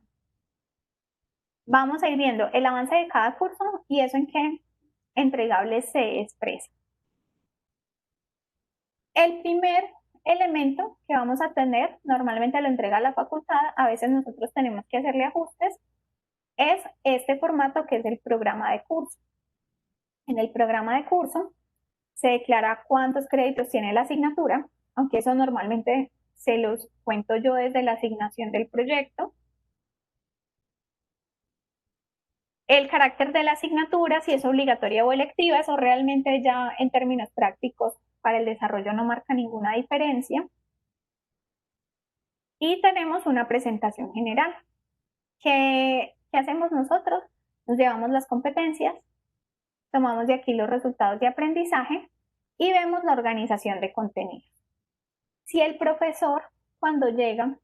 Vamos a ir viendo el avance de cada curso y eso en qué entregables se expresa. El primer elemento que vamos a tener, normalmente lo entrega la facultad, a veces nosotros tenemos que hacerle ajustes, es este formato que es el programa de curso. En el programa de curso se declara cuántos créditos tiene la asignatura, aunque eso normalmente se los cuento yo desde la asignación del proyecto. El carácter de la asignatura, si es obligatoria o electiva, eso realmente ya en términos prácticos para el desarrollo no marca ninguna diferencia. Y tenemos una presentación general. ¿Qué hacemos nosotros? Nos llevamos las competencias, tomamos de aquí los resultados de aprendizaje y vemos la organización de contenidos. Si el profesor, cuando llega,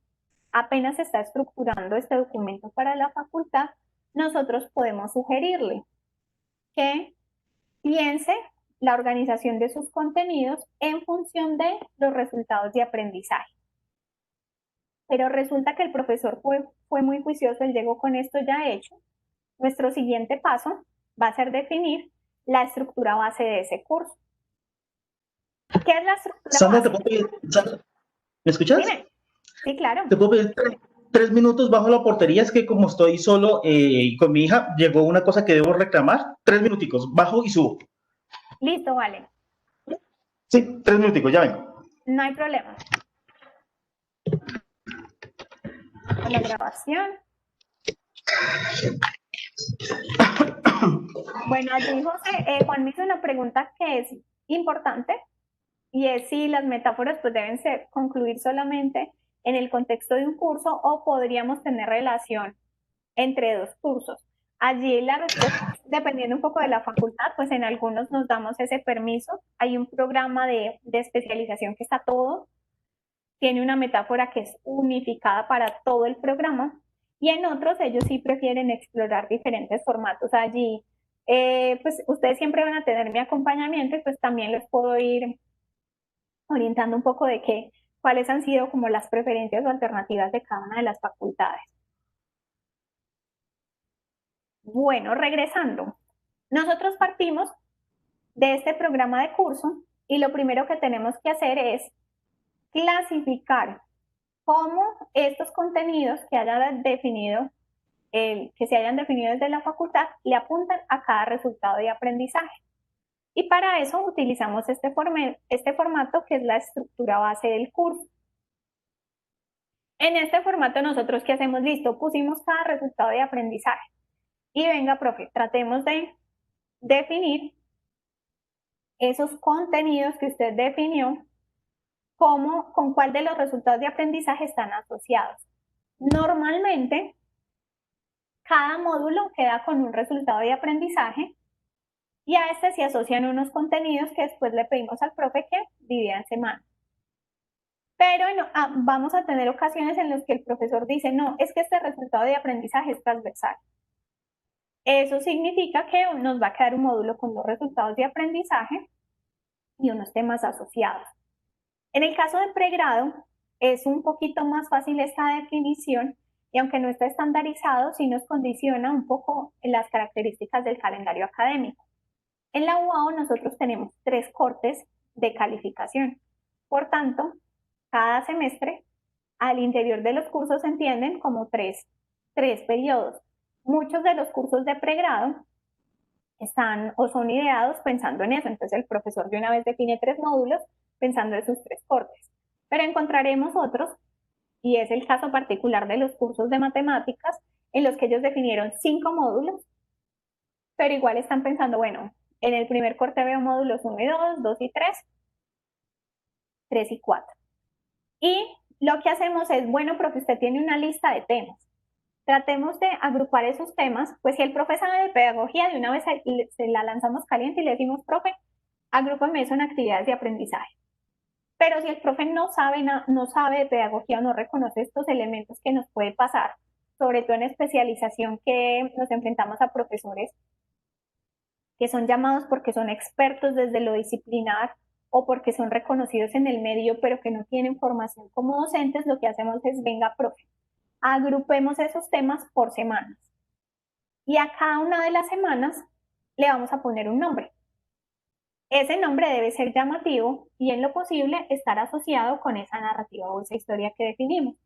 apenas está estructurando este documento para la facultad, nosotros podemos sugerirle que piense la organización de sus contenidos en función de los resultados de aprendizaje. Pero resulta que el profesor fue muy juicioso, él llegó con esto ya hecho. Nuestro siguiente paso va a ser definir la estructura base de ese curso. ¿Qué es la estructura Sandra, base? Sandra, ¿me escuchas? Dime. Sí, claro. Te puedo pedir 3 minutos bajo la portería, es que como estoy solo y con mi hija, llegó una cosa que debo reclamar. 3 minuticos, bajo y subo. Listo, vale. Sí, 3 minuticos, ya vengo. No hay problema. Con la grabación. Bueno, allí José, Juan me hizo una pregunta que es importante y es si las metáforas pues deben concluir solamente en el contexto de un curso o podríamos tener relación entre 2 cursos. Allí la respuesta, dependiendo un poco de la facultad, pues en algunos nos damos ese permiso. Hay un programa de especialización que está todo, tiene una metáfora que es unificada para todo el programa y en otros ellos sí prefieren explorar diferentes formatos. Allí, pues ustedes siempre van a tener mi acompañamiento y pues también les puedo ir orientando un poco de cuáles han sido como las preferencias o alternativas de cada una de las facultades. Bueno, regresando. Nosotros partimos de este programa de curso y lo primero que tenemos que hacer es clasificar cómo estos contenidos que hayan definido, que se hayan definido desde la facultad, le apuntan a cada resultado de aprendizaje. Y para eso utilizamos este formato que es la estructura base del curso. En este formato nosotros, ¿qué hacemos? Listo, pusimos cada resultado de aprendizaje. Y venga, profe, tratemos de definir esos contenidos que usted definió, con cuál de los resultados de aprendizaje están asociados. Normalmente, cada módulo queda con un resultado de aprendizaje y a este se asocian unos contenidos que después le pedimos al profe que divida en semanas. Pero vamos a tener ocasiones en las que el profesor dice, no, es que este resultado de aprendizaje es transversal. Eso significa que nos va a quedar un módulo con los resultados de aprendizaje y unos temas asociados. En el caso de pregrado, es un poquito más fácil esta definición y aunque no está estandarizado, sí nos condiciona un poco en las características del calendario académico. En la UAO nosotros tenemos 3 cortes de calificación. Por tanto, cada semestre al interior de los cursos se entienden como tres periodos. Muchos de los cursos de pregrado están o son ideados pensando en eso. Entonces el profesor de una vez define 3 módulos pensando en sus 3 cortes. Pero encontraremos otros, y es el caso particular de los cursos de matemáticas, en los que ellos definieron 5 módulos, pero igual están pensando, bueno, en el primer corte veo módulos 1 y 2, 2 y 3, 3 y 4. Y lo que hacemos es, bueno, profe, usted tiene una lista de temas. Tratemos de agrupar esos temas, pues si el profe sabe de pedagogía, de una vez se la lanzamos caliente y le decimos, profe, agrúpame eso en actividades de aprendizaje. Pero si el profe no sabe de pedagogía o no reconoce estos elementos que nos puede pasar, sobre todo en especialización que nos enfrentamos a profesores que son llamados porque son expertos desde lo disciplinar o porque son reconocidos en el medio, pero que no tienen formación como docentes, lo que hacemos es, venga, profe, agrupemos esos temas por semanas. Y a cada una de las semanas le vamos a poner un nombre. Ese nombre debe ser llamativo y en lo posible estar asociado con esa narrativa o esa historia que definimos.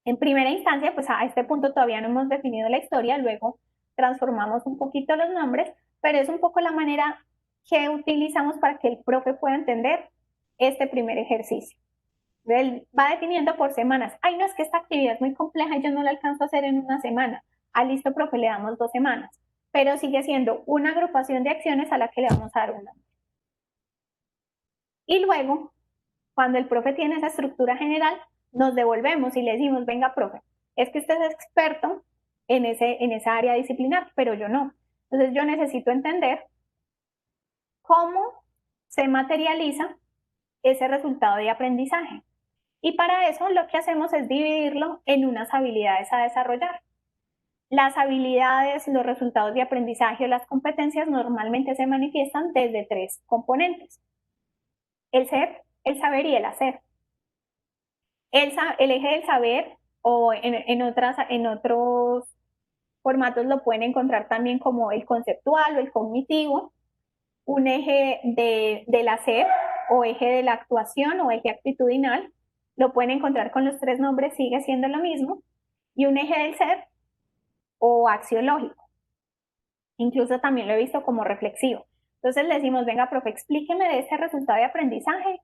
En primera instancia, pues a este punto todavía no hemos definido la historia, luego transformamos un poquito los nombres, pero es un poco la manera que utilizamos para que el profe pueda entender este primer ejercicio. Él va definiendo por semanas. Ay, no, es que esta actividad es muy compleja y yo no la alcanzo a hacer en una semana. Ah, listo, profe, le damos 2 semanas. Pero sigue siendo una agrupación de acciones a la que le vamos a dar un nombre. Y luego, cuando el profe tiene esa estructura general, nos devolvemos y le decimos, venga, profe, es que usted es experto en esa área disciplinar, pero yo no. Entonces yo necesito entender cómo se materializa ese resultado de aprendizaje. Y para eso lo que hacemos es dividirlo en unas habilidades a desarrollar. Las habilidades, los resultados de aprendizaje o las competencias normalmente se manifiestan desde 3 componentes: el ser, el saber y el hacer. El eje del saber, o en otros formatos lo pueden encontrar también como el conceptual o el cognitivo, un eje del hacer o eje de la actuación o eje actitudinal, lo pueden encontrar con los 3 nombres, sigue siendo lo mismo, y un eje del ser o axiológico. Incluso también lo he visto como reflexivo. Entonces le decimos, venga, profe, explíqueme de este resultado de aprendizaje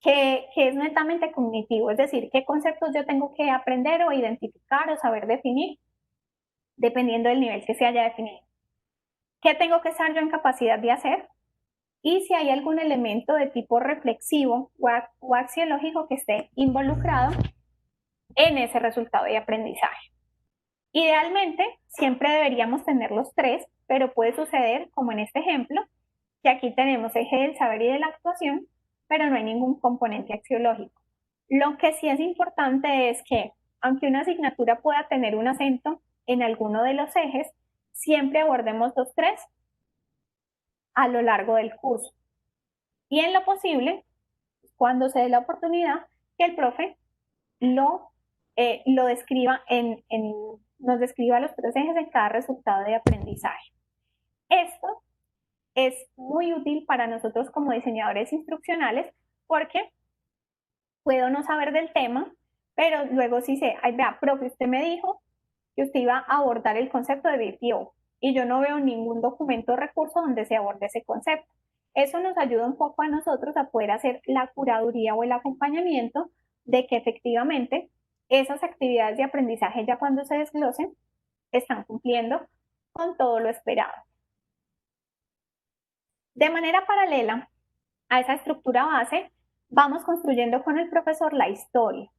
que es netamente cognitivo, es decir, qué conceptos yo tengo que aprender o identificar o saber definir, dependiendo del nivel que se haya definido. ¿Qué tengo que estar yo en capacidad de hacer? Y si hay algún elemento de tipo reflexivo o axiológico que esté involucrado en ese resultado de aprendizaje. Idealmente, siempre deberíamos tener los 3, pero puede suceder, como en este ejemplo, que aquí tenemos eje del saber y de la actuación, pero no hay ningún componente axiológico. Lo que sí es importante es que, aunque una asignatura pueda tener un acento en alguno de los ejes, siempre abordemos los 3 a lo largo del curso. Y en lo posible, cuando se dé la oportunidad, que el profe lo describa nos describa los 3 ejes en cada resultado de aprendizaje. Esto es muy útil para nosotros como diseñadores instruccionales porque puedo no saber del tema, pero luego sí sé, ay, vea, profe, usted me dijo que usted iba a abordar el concepto de BPO y yo no veo ningún documento o recurso donde se aborde ese concepto. Eso nos ayuda un poco a nosotros a poder hacer la curaduría o el acompañamiento de que efectivamente esas actividades de aprendizaje, ya cuando se desglosen, están cumpliendo con todo lo esperado. De manera paralela a esa estructura base, vamos construyendo con el profesor la historia.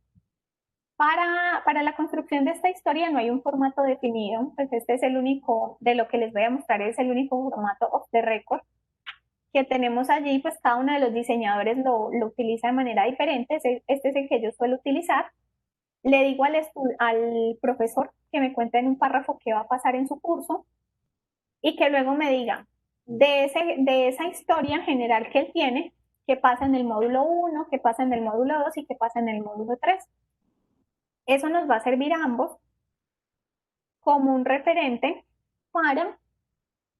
Para la construcción de esta historia no hay un formato definido, pues este es el único, de lo que les voy a mostrar es el único formato off the record que tenemos allí, pues cada uno de los diseñadores lo utiliza de manera diferente, este es el que yo suelo utilizar. Le digo al profesor que me cuente en un párrafo qué va a pasar en su curso y que luego me diga de esa historia general que él tiene, qué pasa en el módulo 1, qué pasa en el módulo 2 y qué pasa en el módulo 3. Eso nos va a servir a ambos como un referente para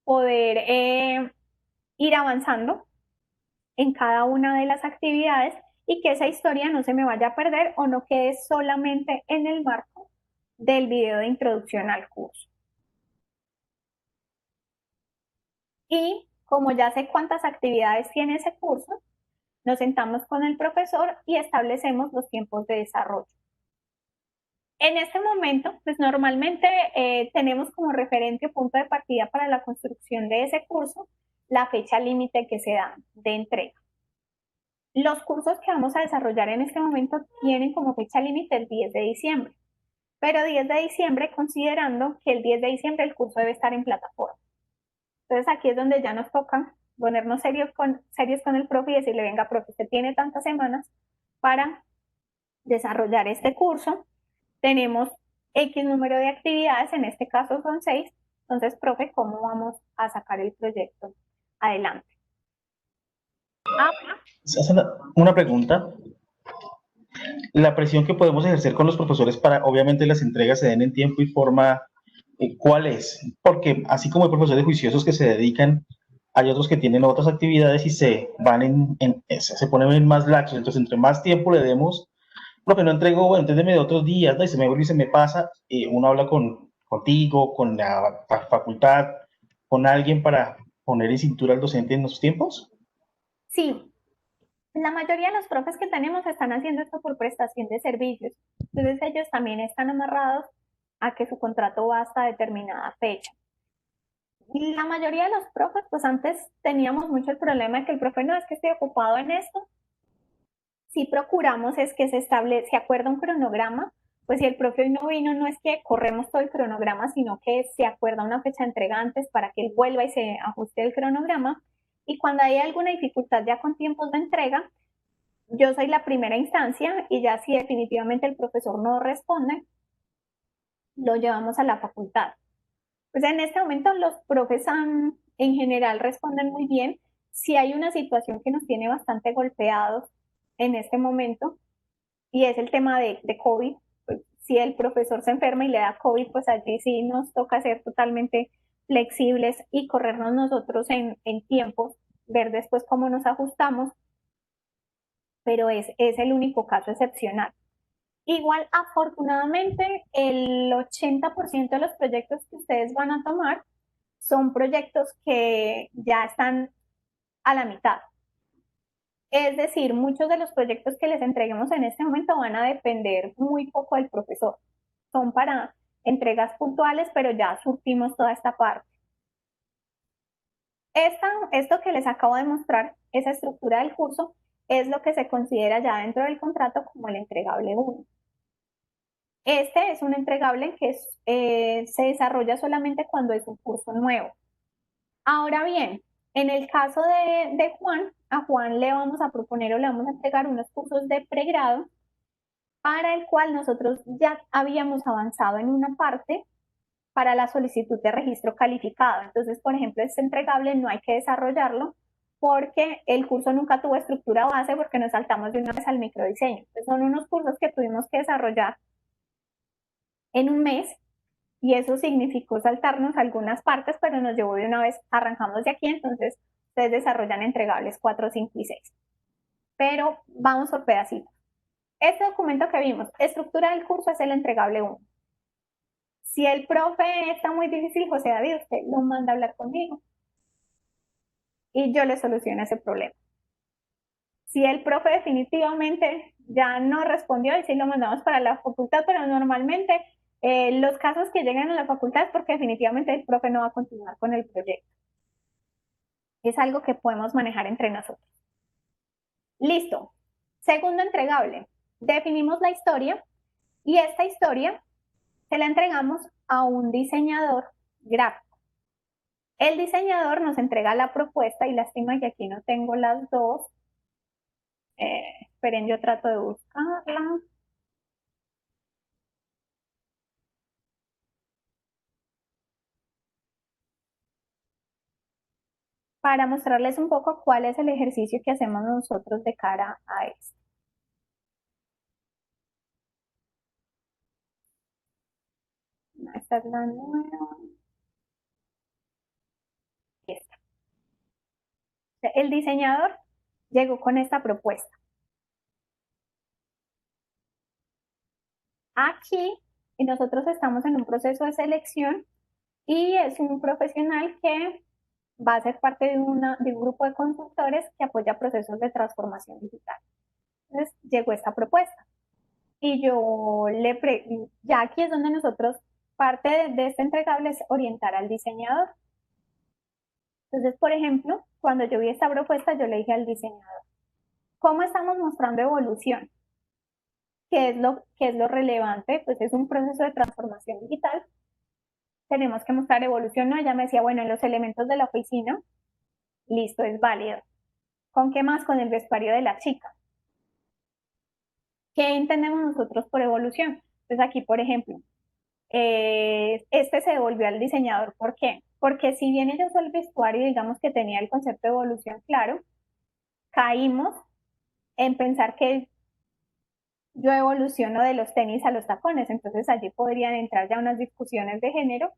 poder ir avanzando en cada una de las actividades y que esa historia no se me vaya a perder o no quede solamente en el marco del video de introducción al curso. Y como ya sé cuántas actividades tiene ese curso, nos sentamos con el profesor y establecemos los tiempos de desarrollo. En este momento, pues normalmente tenemos como referente o punto de partida para la construcción de ese curso la fecha límite que se da de entrega. Los cursos que vamos a desarrollar en este momento tienen como fecha límite el 10 de diciembre, pero 10 de diciembre considerando que el 10 de diciembre el curso debe estar en plataforma. Entonces aquí es donde ya nos toca ponernos serios con el profe y decirle, venga, profe, usted tiene tantas semanas para desarrollar este curso, tenemos X número de actividades, en este caso son 6, entonces, profe, ¿cómo vamos a sacar el proyecto adelante? Se hace una pregunta. La presión que podemos ejercer con los profesores para, obviamente, las entregas se den en tiempo y forma, ¿cuál es? Porque así como hay profesores juiciosos que se dedican, hay otros que tienen otras actividades y se van se ponen más laxos. Entonces, entre más tiempo le demos, profe, no entrego, bueno, enténdeme de otros días, ¿no? Y se me vuelve y se me pasa, uno habla contigo, con la facultad, con alguien para poner en cintura al docente en los tiempos. Sí, la mayoría de los profes que tenemos están haciendo esto por prestación de servicios. Entonces ellos también están amarrados a que su contrato va hasta determinada fecha. Y la mayoría de los profes, pues antes teníamos mucho el problema de que el profe no es que esté ocupado en esto. Si procuramos es que se acuerda un cronograma, pues si el profe hoy no vino, no es que corremos todo el cronograma, sino que se acuerda una fecha de entrega antes para que él vuelva y se ajuste el cronograma. Y cuando hay alguna dificultad ya con tiempos de entrega, yo soy la primera instancia y ya si definitivamente el profesor no responde, lo llevamos a la facultad. Pues en este momento los profes en general responden muy bien. Si hay una situación que nos tiene bastante golpeados en este momento y es el tema de COVID, pues, si el profesor se enferma y le da COVID, pues allí sí nos toca ser totalmente flexibles y corrernos nosotros en tiempos, ver después cómo nos ajustamos, pero es el único caso excepcional. Igual, afortunadamente, el 80% de los proyectos que ustedes van a tomar son proyectos que ya están a la mitad. Es decir, muchos de los proyectos que les entreguemos en este momento van a depender muy poco del profesor. Son para entregas puntuales, pero ya surtimos toda esta parte. Esto que les acabo de mostrar, esa estructura del curso, es lo que se considera ya dentro del contrato como el entregable 1. Este es un entregable que se desarrolla solamente cuando es un curso nuevo. Ahora bien, en el caso de Juan, a Juan le vamos a proponer o le vamos a entregar unos cursos de pregrado para el cual nosotros ya habíamos avanzado en una parte para la solicitud de registro calificado. Entonces, por ejemplo, este entregable no hay que desarrollarlo porque el curso nunca tuvo estructura base porque nos saltamos de una vez al microdiseño. Entonces, son unos cursos que tuvimos que desarrollar en un mes y eso significó saltarnos algunas partes, pero nos llevó de una vez, arrancamos de aquí, entonces ustedes desarrollan entregables 4, 5 y 6. Pero vamos por pedacitos. Este documento que vimos, estructura del curso, es el entregable 1. Si el profe está muy difícil, José David, usted lo manda a hablar conmigo y yo le soluciono ese problema. Si el profe definitivamente ya no respondió, y sí lo mandamos para la facultad, pero normalmente los casos que llegan a la facultad es porque definitivamente el profe no va a continuar con el proyecto. Es algo que podemos manejar entre nosotros. Listo. Segundo entregable. Definimos la historia y esta historia se la entregamos a un diseñador gráfico. El diseñador nos entrega la propuesta y lástima que aquí no tengo las dos. Esperen, yo trato de buscarla. Para mostrarles un poco cuál es el ejercicio que hacemos nosotros de cara a esto. Esta es la nueva. Esta. El diseñador llegó con esta propuesta. Aquí nosotros estamos en un proceso de selección y es un profesional que va a ser parte de un grupo de consultores que apoya procesos de transformación digital. Entonces llegó esta propuesta y ya aquí es donde nosotros, parte de este entregable es orientar al diseñador. Entonces, por ejemplo, cuando yo vi esta propuesta, yo le dije al diseñador, ¿cómo estamos mostrando evolución? ¿Qué es lo relevante? Pues es un proceso de transformación digital. Tenemos que mostrar evolución, ¿no? Ella me decía, bueno, en los elementos de la oficina, listo, es válido. ¿Con qué más? Con el vestuario de la chica. ¿Qué entendemos nosotros por evolución? Entonces aquí, por ejemplo, este se devolvió al diseñador. ¿Por qué? Porque si bien ella usó el vestuario, digamos que tenía el concepto de evolución claro, caímos en pensar que yo evoluciono de los tenis a los tacones. Entonces allí podrían entrar ya unas discusiones de género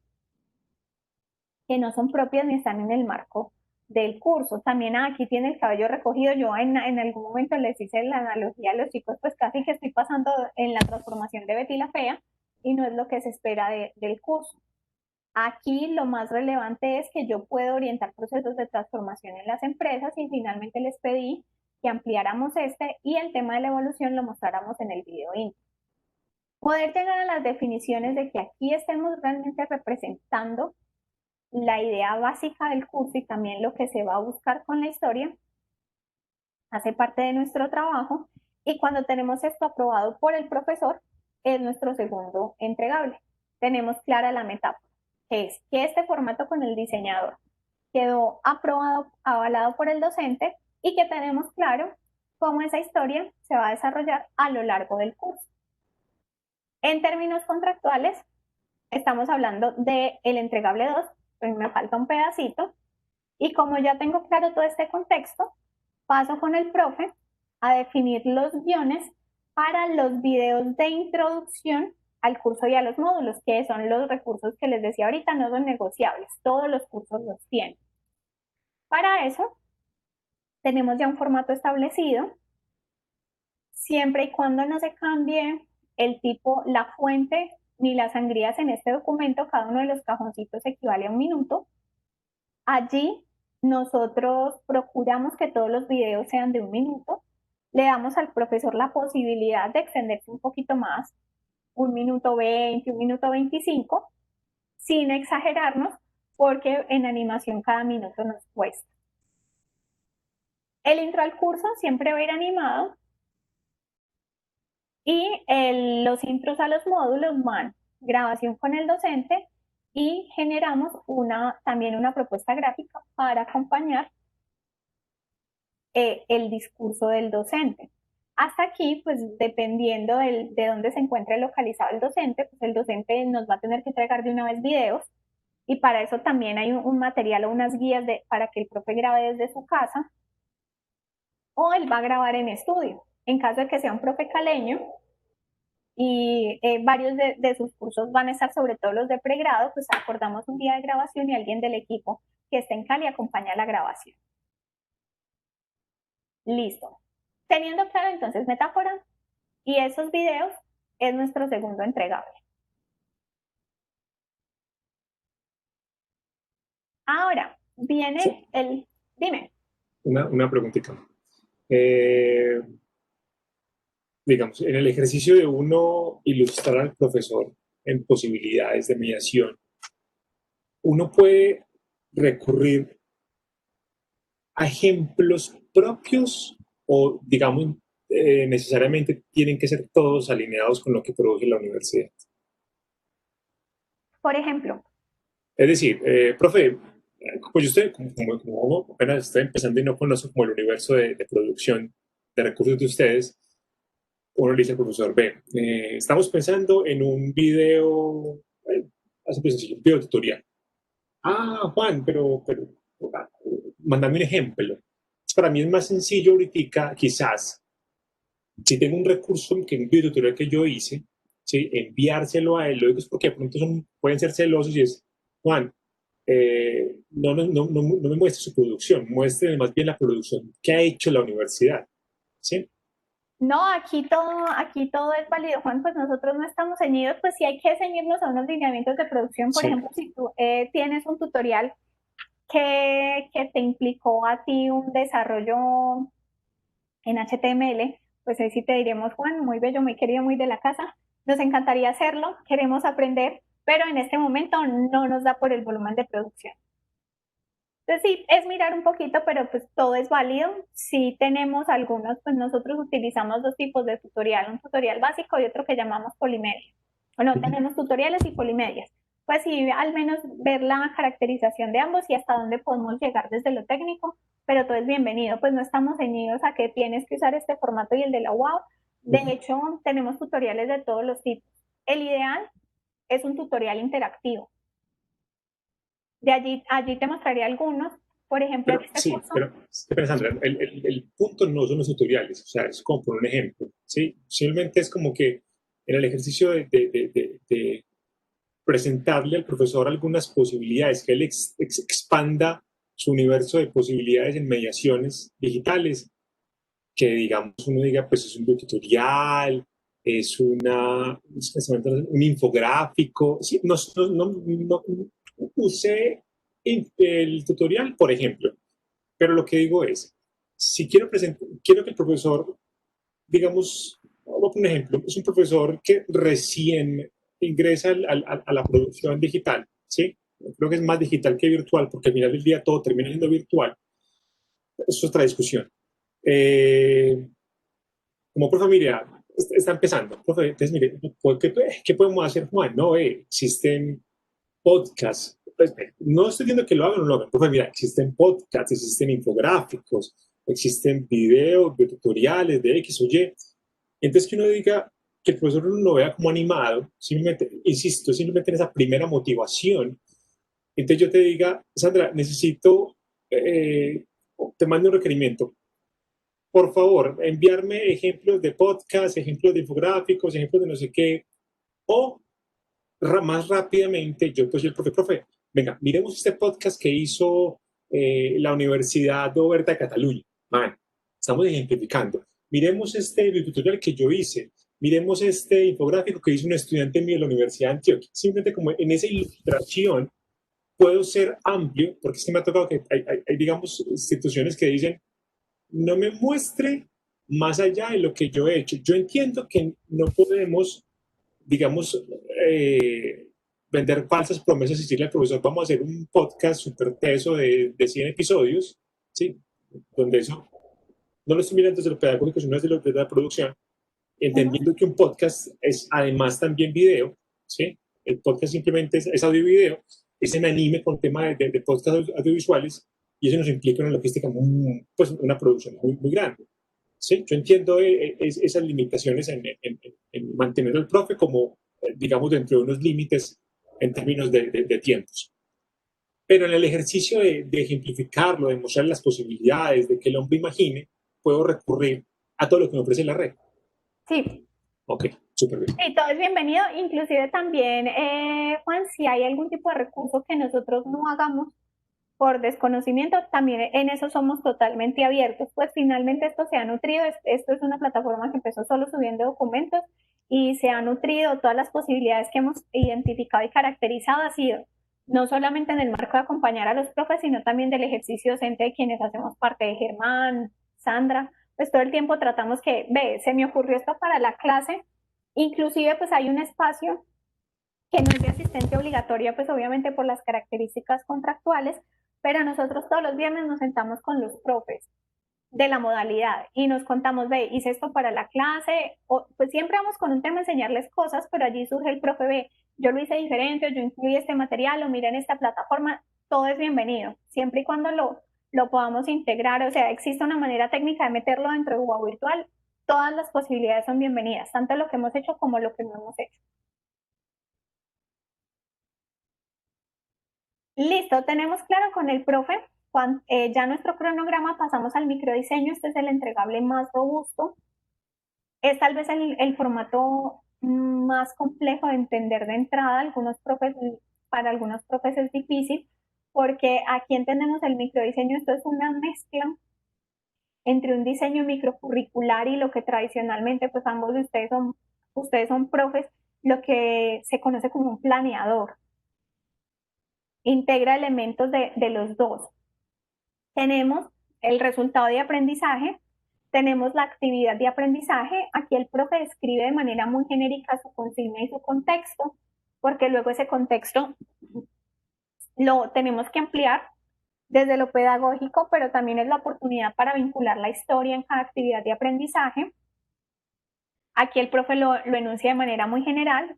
que no son propias ni están en el marco del curso. También aquí tiene el cabello recogido. Yo en algún momento les hice la analogía a los chicos, pues casi que estoy pasando en la transformación de Betty la Fea y no es lo que se espera del curso. Aquí lo más relevante es que yo puedo orientar procesos de transformación en las empresas y finalmente les pedí que ampliáramos y el tema de la evolución lo mostráramos en el video intro. Poder llegar a las definiciones de que aquí estemos realmente representando la idea básica del curso y también lo que se va a buscar con la historia, hace parte de nuestro trabajo y cuando tenemos esto aprobado por el profesor, es nuestro segundo entregable. Tenemos clara la metáfora, que es que este formato con el diseñador quedó aprobado, avalado por el docente y que tenemos claro cómo esa historia se va a desarrollar a lo largo del curso. En términos contractuales, estamos hablando del entregable 2, pues me falta un pedacito, y como ya tengo claro todo este contexto, paso con el profe a definir los guiones para los videos de introducción al curso y a los módulos, que son los recursos que les decía ahorita, no son negociables, todos los cursos los tienen. Para eso, tenemos ya un formato establecido, siempre y cuando no se cambie el tipo, la fuente ni las sangrías en este documento, cada uno de los cajoncitos equivale a 1 minuto. Allí nosotros procuramos que todos los videos sean de 1 minuto. Le damos al profesor la posibilidad de extenderse un poquito más, 1 minuto 20, 1 minuto 25, sin exagerarnos, porque en animación cada minuto nos cuesta. El intro al curso siempre va a ir animado y los intros a los módulos van grabación con el docente y generamos también una propuesta gráfica para acompañar el discurso del docente. Hasta aquí, pues dependiendo de dónde se encuentre localizado el docente, pues el docente nos va a tener que entregar de una vez videos y para eso también hay un material o unas guías para que el profe grabe desde su casa o él va a grabar en estudio. En caso de que sea un profe caleño y varios de sus cursos van a estar, sobre todo los de pregrado, pues acordamos un día de grabación y alguien del equipo que esté en Cali acompaña la grabación. Listo. Teniendo claro entonces metáfora y esos videos es nuestro segundo entregable. Ahora viene sí. Dime. Una preguntita. Digamos, en el ejercicio de uno ilustrar al profesor en posibilidades de mediación, uno puede recurrir ejemplos propios o, digamos, necesariamente tienen que ser todos alineados con lo que produce la universidad? Por ejemplo, Es decir, profe, pues yo estoy como apenas estoy empezando y no conozco como el universo de producción de recursos de ustedes. Uno le dice al profesor, ve, estamos pensando en un video, hace pues sencillo, un video tutorial. Ah, Juan, pero ah, mándame un ejemplo. Para mí es más sencillo ahorita, quizás, si tengo un recurso que un video tutorial que yo hice, ¿sí? Enviárselo a él. Lo digo es porque de pronto pueden ser celosos y es, Juan, no me muestre su producción, muestre más bien la producción que ha hecho la universidad. ¿Sí? no, aquí todo es válido, Juan, pues nosotros no estamos ceñidos, pues sí hay que ceñirnos a unos lineamientos de producción. Por Sí. ejemplo, si tú tienes un tutorial que te implicó a ti un desarrollo en HTML, pues ahí sí te diremos, Juan, muy bello, muy querido, muy de la casa, nos encantaría hacerlo, queremos aprender, pero en este momento no nos da por el volumen de producción. Entonces sí, es mirar un poquito, pero pues todo es válido. Si tenemos algunos, pues nosotros utilizamos dos tipos de tutorial, un tutorial básico y otro que llamamos polimedia. Bueno, tenemos tutoriales y polimedias. Pues sí, al menos ver la caracterización de ambos y hasta dónde podemos llegar desde lo técnico, pero todo es bienvenido, pues no estamos ceñidos a que tienes que usar este formato y el de la UAU. De hecho, tenemos tutoriales de todos los tipos. El ideal es un tutorial interactivo. De allí te mostraré algunos. Por ejemplo, en Pero este sí, curso. pero Sandra, el punto no son los tutoriales, o sea, es como por un ejemplo, ¿sí? Simplemente es como que en el ejercicio de presentarle al profesor algunas posibilidades, que él expanda su universo de posibilidades en mediaciones digitales, que digamos uno diga, pues es un tutorial, es un infográfico, sí, no usé el tutorial, por ejemplo, pero lo que digo es, si quiero que el profesor, digamos, voy a poner un ejemplo, es un profesor que recién ingresa a la producción digital, ¿sí? Creo que es más digital que virtual, porque al final del día todo termina siendo virtual. Eso es otra discusión. Eh, como profe, mire, está empezando. Profe, entonces, mire, ¿qué podemos hacer, Juan? No, existen podcasts. Pues, no estoy diciendo que lo hagan o no lo hagan. Profe, mira, existen podcasts, existen infográficos, existen videos de tutoriales de X o Y. Entonces, que uno diga que el profesor no lo vea como animado, simplemente, insisto, simplemente en esa primera motivación. Entonces yo te diga, Sandra, necesito, te mando un requerimiento, por favor, enviarme ejemplos de podcast, ejemplos de infográficos, ejemplos de no sé qué, o más rápidamente, yo pues el profe, venga, miremos este podcast que hizo la Universidad de Oberta de Cataluña. Man, estamos ejemplificando. Miremos este tutorial que yo hice. Miremos este infográfico que hizo un estudiante mío de la Universidad de Antioquia. Simplemente como en esa ilustración puedo ser amplio, porque es que me ha tocado que hay, digamos, instituciones que dicen, no me muestre más allá de lo que yo he hecho. Yo entiendo que no podemos, digamos, vender falsas promesas y decirle al profesor, vamos a hacer un podcast súper teso de 100 episodios, ¿sí? Donde eso no lo estoy mirando desde lo pedagógico, sino desde la producción, entendiendo que un podcast es además también video, ¿sí? El podcast simplemente es audio y video, es en anime con tema de podcast audiovisuales, y eso nos implica una logística, pues una producción muy grande. ¿Sí? Yo entiendo esas limitaciones en mantener al profe como, digamos, dentro de unos límites en términos de tiempos. Pero en el ejercicio de ejemplificarlo, de mostrar las posibilidades, de que el hombre imagine, puedo recurrir a todo lo que me ofrece la red. Sí. Ok, súper bien. Sí, todo es bienvenido. Inclusive también, Juan, si hay algún tipo de recurso que nosotros no hagamos por desconocimiento, también en eso somos totalmente abiertos. Pues finalmente esto se ha nutrido, esto es una plataforma que empezó solo subiendo documentos y se ha nutrido, todas las posibilidades que hemos identificado y caracterizado ha sido no solamente en el marco de acompañar a los profes, sino también del ejercicio docente de quienes hacemos parte, de Germán, Sandra, pues todo el tiempo tratamos que, ve, se me ocurrió esto para la clase, inclusive pues hay un espacio que no es de asistencia obligatoria, pues obviamente por las características contractuales, pero nosotros todos los viernes nos sentamos con los profes de la modalidad y nos contamos, ve, hice esto para la clase, o, pues siempre vamos con un tema a enseñarles cosas, pero allí surge el profe, ve, yo lo hice diferente, yo incluí este material, o miren esta plataforma, todo es bienvenido, siempre y cuando lo podamos integrar, o sea, existe una manera técnica de meterlo dentro de UA virtual, todas las posibilidades son bienvenidas, tanto lo que hemos hecho como lo que no hemos hecho. Listo, tenemos claro con el profe, ya nuestro cronograma, pasamos al microdiseño, este es el entregable más robusto, es tal vez el formato más complejo de entender de entrada, para algunos profes es difícil, porque aquí entendemos el microdiseño, esto es una mezcla entre un diseño microcurricular y lo que tradicionalmente, pues ambos de ustedes son profes, lo que se conoce como un planeador. Integra elementos de los dos. Tenemos el resultado de aprendizaje, tenemos la actividad de aprendizaje. Aquí el profe describe de manera muy genérica su consigna y su contexto, porque luego ese contexto lo tenemos que ampliar desde lo pedagógico, pero también es la oportunidad para vincular la historia en cada actividad de aprendizaje. Aquí el profe lo enuncia de manera muy general,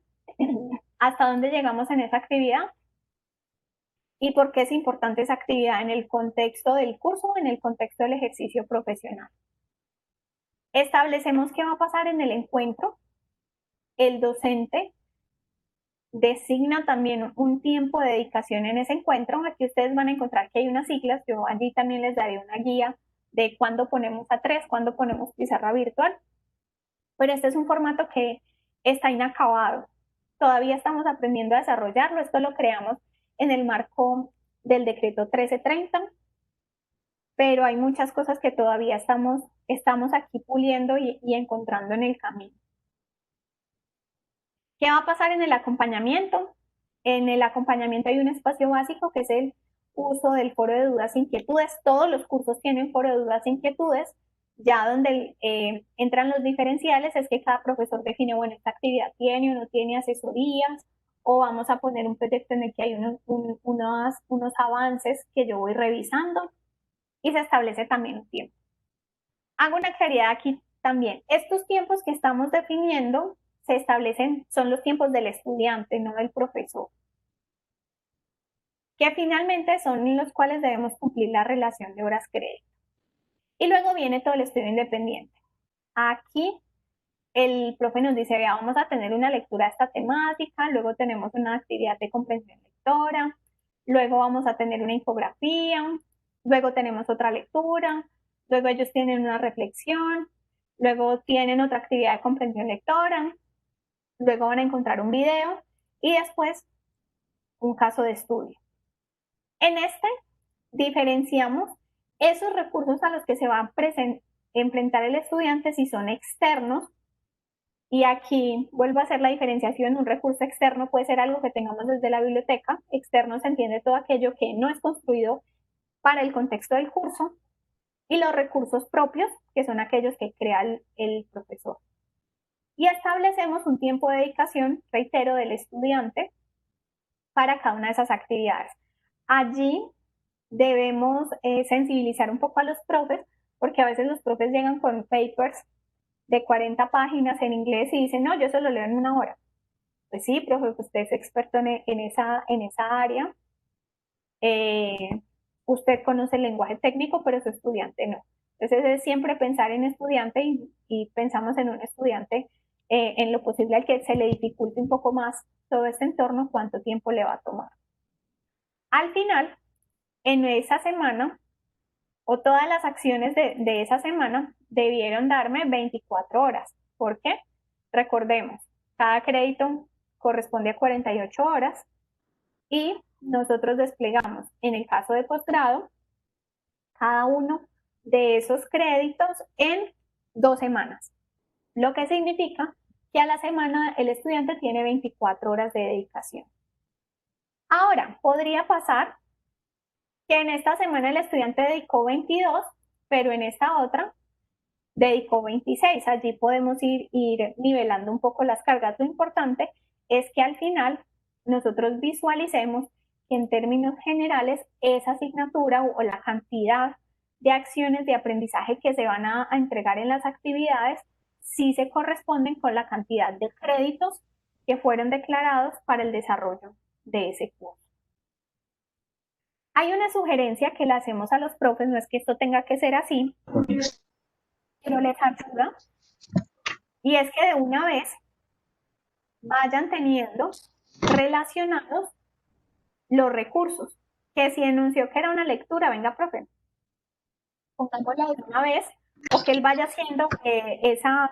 hasta dónde llegamos en esa actividad y por qué es importante esa actividad en el contexto del curso o en el contexto del ejercicio profesional. Establecemos qué va a pasar en el encuentro. El docente designa también un tiempo de dedicación en ese encuentro. Aquí ustedes van a encontrar que hay unas siglas. Yo allí también les daré una guía de cuándo ponemos A3, cuándo ponemos pizarra virtual. Pero este es un formato que está inacabado. Todavía estamos aprendiendo a desarrollarlo. Esto lo creamos en el marco del decreto 1330, pero hay muchas cosas que todavía estamos aquí puliendo y encontrando en el camino. ¿Qué va a pasar en el acompañamiento? En el acompañamiento hay un espacio básico que es el uso del foro de dudas e inquietudes. Todos los cursos tienen foro de dudas e inquietudes. Ya donde entran los diferenciales es que cada profesor define, bueno, esta actividad tiene o no tiene asesorías, o vamos a poner un proyecto en el que hay unos avances que yo voy revisando y se establece también un tiempo. Hago una claridad aquí también. Estos tiempos que estamos definiendo se establecen, son los tiempos del estudiante, no del profesor, que finalmente son los cuales debemos cumplir la relación de horas crédito. Y luego viene todo el estudio independiente. Aquí el profe nos dice, vea, vamos a tener una lectura de esta temática, luego tenemos una actividad de comprensión lectora, luego vamos a tener una infografía, luego tenemos otra lectura, luego ellos tienen una reflexión, luego tienen otra actividad de comprensión lectora, luego van a encontrar un video y después un caso de estudio. En este diferenciamos esos recursos a los que se va a enfrentar el estudiante si son externos. Y aquí vuelvo a hacer la diferenciación. Un recurso externo puede ser algo que tengamos desde la biblioteca. Externo se entiende todo aquello que no es construido para el contexto del curso. Y los recursos propios, que son aquellos que crea el profesor. Y establecemos un tiempo de dedicación, reitero, del estudiante para cada una de esas actividades. Allí debemos sensibilizar un poco a los profes, porque a veces los profes llegan con papers de 40 páginas en inglés y dicen, no, yo solo leo en una hora. Pues sí, profe, usted es experto en esa área, usted conoce el lenguaje técnico, pero su estudiante no. Entonces es siempre pensar en estudiante y pensamos en un estudiante en lo posible al que se le dificulte un poco más todo este entorno, cuánto tiempo le va a tomar. Al final, en esa semana, o todas las acciones de esa semana debieron darme 24 horas. ¿Por qué? Recordemos, cada crédito corresponde a 48 horas y nosotros desplegamos, en el caso de posgrado, cada uno de esos créditos en 2 semanas, lo que significa que a la semana el estudiante tiene 24 horas de dedicación. Ahora, podría pasar que en esta semana el estudiante dedicó 22, pero en esta otra dedicó 26. Allí podemos ir nivelando un poco las cargas. Lo importante es que al final nosotros visualicemos que en términos generales esa asignatura o la cantidad de acciones de aprendizaje que se van a entregar en las actividades sí se corresponden con la cantidad de créditos que fueron declarados para el desarrollo de ese curso. Hay una sugerencia que le hacemos a los profes, no es que esto tenga que ser así, pero les ayuda, y es que de una vez vayan teniendo relacionados los recursos, que si enunció que era una lectura, venga, profe, pongámosla de una vez, o que él vaya haciendo esa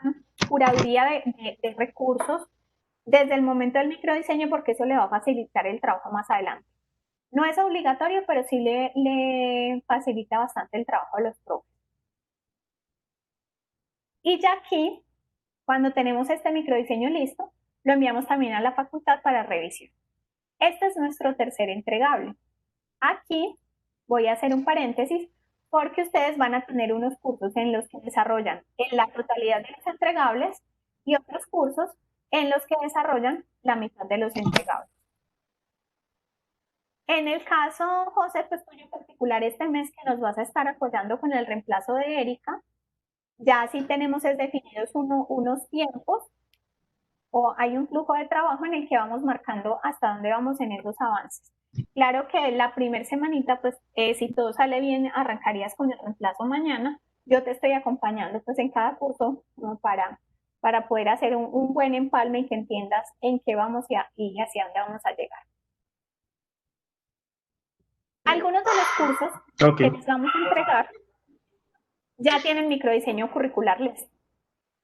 curaduría de recursos desde el momento del microdiseño, porque eso le va a facilitar el trabajo más adelante. No es obligatorio, pero sí le facilita bastante el trabajo a los profes. Y ya aquí, cuando tenemos este microdiseño listo, lo enviamos también a la facultad para revisión. Este es nuestro tercer entregable. Aquí voy a hacer un paréntesis porque ustedes van a tener unos cursos en los que desarrollan en la totalidad de los entregables y otros cursos en los que desarrollan la mitad de los entregables. En el caso, José, pues tuyo en particular este mes que nos vas a estar apoyando con el reemplazo de Erika, ya sí tenemos definidos unos tiempos o hay un flujo de trabajo en el que vamos marcando hasta dónde vamos en esos avances. Claro que la primera semanita, pues si todo sale bien, arrancarías con el reemplazo mañana. Yo te estoy acompañando pues en cada curso, ¿no? para poder hacer un buen empalme y que entiendas en qué vamos y hacia dónde vamos a llegar. Algunos de los cursos que les vamos a entregar ya tienen microdiseño curricular listo.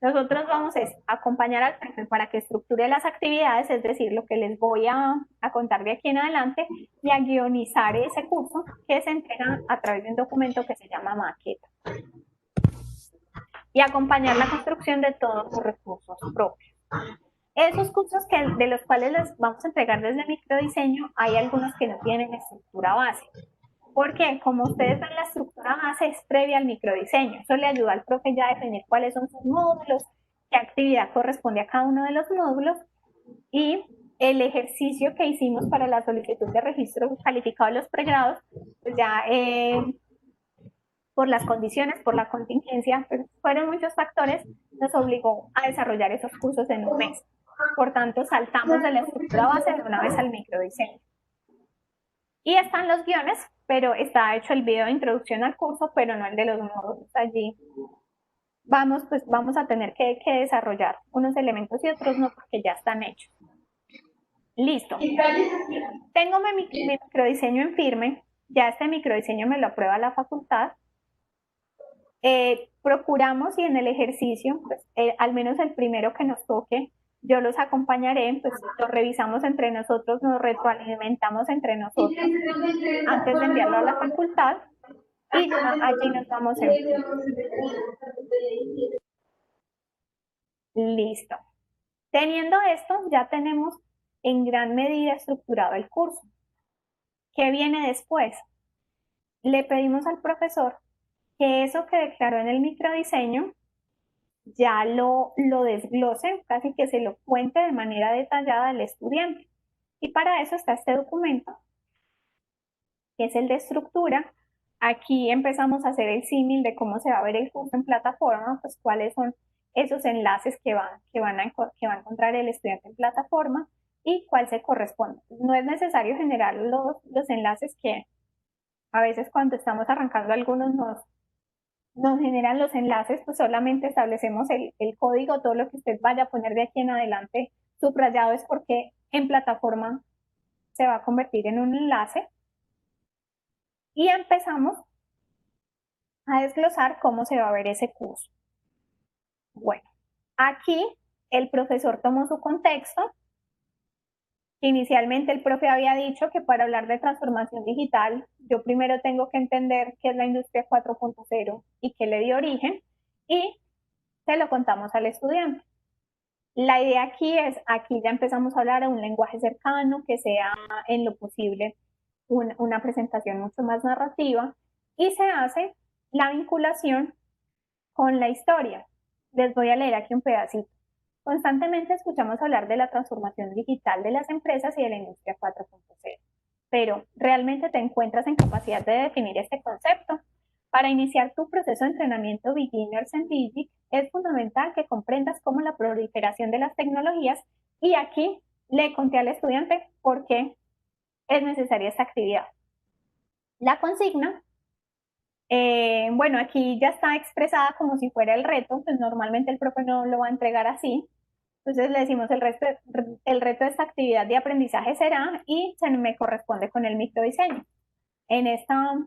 Nosotros vamos a acompañar al profe para que estructure las actividades, es decir, lo que les voy a contar de aquí en adelante, y a guionizar ese curso que se entrega a través de un documento que se llama maqueta. Y acompañar la construcción de todos los recursos propios. Esos cursos de los cuales les vamos a entregar desde microdiseño, hay algunos que no tienen estructura base. Porque como ustedes ven, la estructura base es previa al microdiseño. Eso le ayuda al profe ya a definir cuáles son sus módulos, qué actividad corresponde a cada uno de los módulos, y el ejercicio que hicimos para la solicitud de registro calificado de los pregrados, pues ya por las condiciones, por la contingencia, pues fueron muchos factores, nos obligó a desarrollar esos cursos en un mes. Por tanto, saltamos de la estructura base de una vez al microdiseño. Y están los guiones, pero está hecho el video de introducción al curso, pero no el de los módulos. Allí vamos a tener que desarrollar unos elementos y otros no, porque ya están hechos. Listo. Tengo mi microdiseño en firme. Ya este microdiseño me lo aprueba la facultad. Procuramos, y en el ejercicio, pues, al menos el primero que nos toque, yo los acompañaré, pues lo revisamos entre nosotros, nos retroalimentamos entre nosotros antes de enviarlo a la facultad, y ya allí nos vamos a enviar. Listo. Teniendo esto, ya tenemos en gran medida estructurado el curso. ¿Qué viene después? Le pedimos al profesor que eso que declaró en el microdiseño ya lo desglose, casi que se lo cuente de manera detallada al estudiante. Y para eso está este documento, que es el de estructura. Aquí empezamos a hacer el símil de cómo se va a ver el curso en plataforma, pues cuáles son esos enlaces que va a encontrar el estudiante en plataforma y cuál se corresponde. No es necesario generar los enlaces, que a veces cuando estamos arrancando algunos nos generan los enlaces, pues solamente establecemos el código. Todo lo que usted vaya a poner de aquí en adelante subrayado es porque en plataforma se va a convertir en un enlace. Y empezamos a desglosar cómo se va a ver ese curso. Bueno, aquí el profesor tomó su contexto. Inicialmente el profe había dicho que para hablar de transformación digital, yo primero tengo que entender qué es la industria 4.0 y qué le dio origen, y se lo contamos al estudiante. La idea aquí ya empezamos a hablar de un lenguaje cercano, que sea en lo posible una presentación mucho más narrativa, y se hace la vinculación con la historia. Les voy a leer aquí un pedacito. Constantemente escuchamos hablar de la transformación digital de las empresas y de la industria 4.0. pero ¿realmente te encuentras en capacidad de definir este concepto? Para iniciar tu proceso de entrenamiento Beginners en Digi, es fundamental que comprendas cómo la proliferación de las tecnologías, y aquí le conté al estudiante por qué es necesaria esta actividad. La consigna, bueno, aquí ya está expresada como si fuera el reto, pues normalmente el profe no lo va a entregar así. Entonces le decimos el reto de esta actividad de aprendizaje será, y se me corresponde con el microdiseño. En esta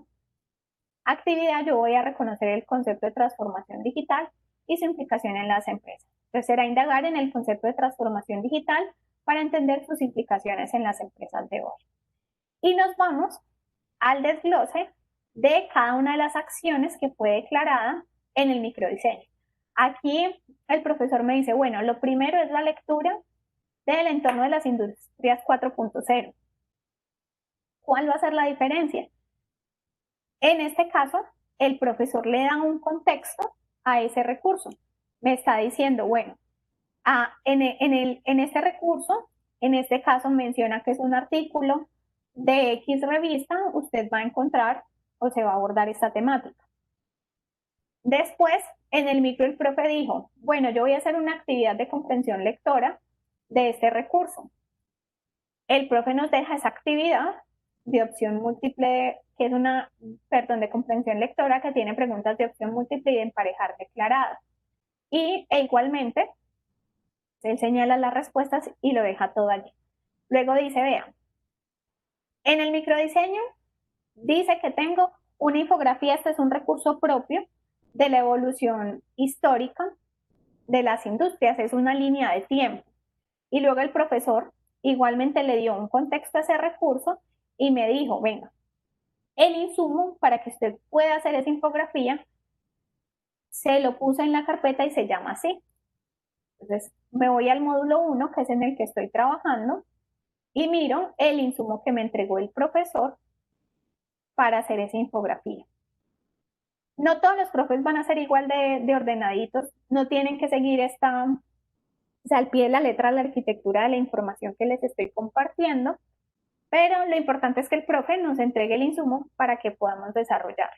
actividad yo voy a reconocer el concepto de transformación digital y su implicación en las empresas. Entonces será indagar en el concepto de transformación digital para entender sus implicaciones en las empresas de hoy. Y nos vamos al desglose de cada una de las acciones que fue declarada en el microdiseño. Aquí el profesor me dice, bueno, lo primero es la lectura del entorno de las industrias 4.0. ¿Cuál va a ser la diferencia? En este caso, el profesor le da un contexto a ese recurso. Me está diciendo, bueno, en este recurso, en este caso menciona que es un artículo de X revista, usted va a encontrar o se va a abordar esta temática. Después, en el micro, el profe dijo, bueno, yo voy a hacer una actividad de comprensión lectora de este recurso. El profe nos deja esa actividad de opción múltiple, que es de comprensión lectora, que tiene preguntas de opción múltiple y de emparejar declaradas. E igualmente, él señala las respuestas y lo deja todo allí. Luego dice, vean, en el microdiseño dice que tengo una infografía, este es un recurso propio de la evolución histórica de las industrias, es una línea de tiempo. Y luego el profesor igualmente le dio un contexto a ese recurso y me dijo, venga, el insumo para que usted pueda hacer esa infografía, se lo puse en la carpeta y se llama así. Entonces me voy al módulo 1, que es en el que estoy trabajando, y miro el insumo que me entregó el profesor para hacer esa infografía. No todos los profes van a ser igual de ordenaditos, no tienen que seguir al pie de la letra la arquitectura de la información que les estoy compartiendo, pero lo importante es que el profe nos entregue el insumo para que podamos desarrollar.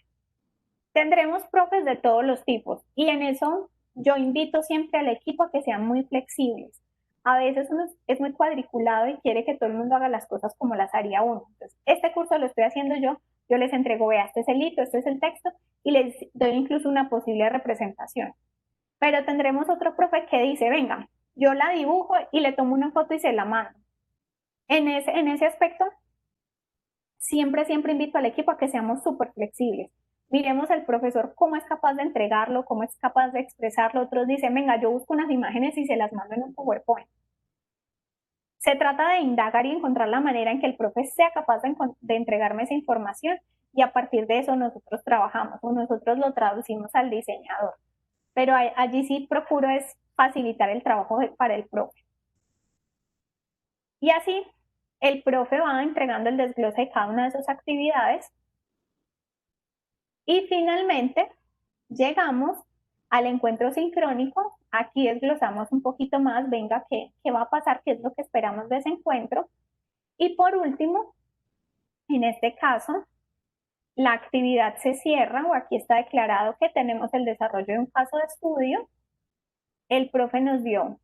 Tendremos profes de todos los tipos y en eso yo invito siempre al equipo a que sean muy flexibles. A veces uno es muy cuadriculado y quiere que todo el mundo haga las cosas como las haría uno. Entonces, este curso lo estoy haciendo yo les entrego, vea, este es el hito, este es el texto, y les doy incluso una posible representación. Pero tendremos otro profe que dice, venga, yo la dibujo y le tomo una foto y se la mando. En ese aspecto, siempre invito al equipo a que seamos súper flexibles. Miremos al profesor cómo es capaz de entregarlo, cómo es capaz de expresarlo. Otros dicen, venga, yo busco unas imágenes y se las mando en un PowerPoint. Se trata de indagar y encontrar la manera en que el profe sea capaz de entregarme esa información, y a partir de eso nosotros trabajamos o nosotros lo traducimos al diseñador. Pero allí sí procuro es facilitar el trabajo para el profe. Y así el profe va entregando el desglose de cada una de sus actividades. Y finalmente llegamos al encuentro sincrónico. Aquí desglosamos un poquito más, venga, ¿qué va a pasar? ¿Qué es lo que esperamos de ese encuentro? Y por último, en este caso, la actividad se cierra, o aquí está declarado que tenemos el desarrollo de un caso de estudio. El profe nos dio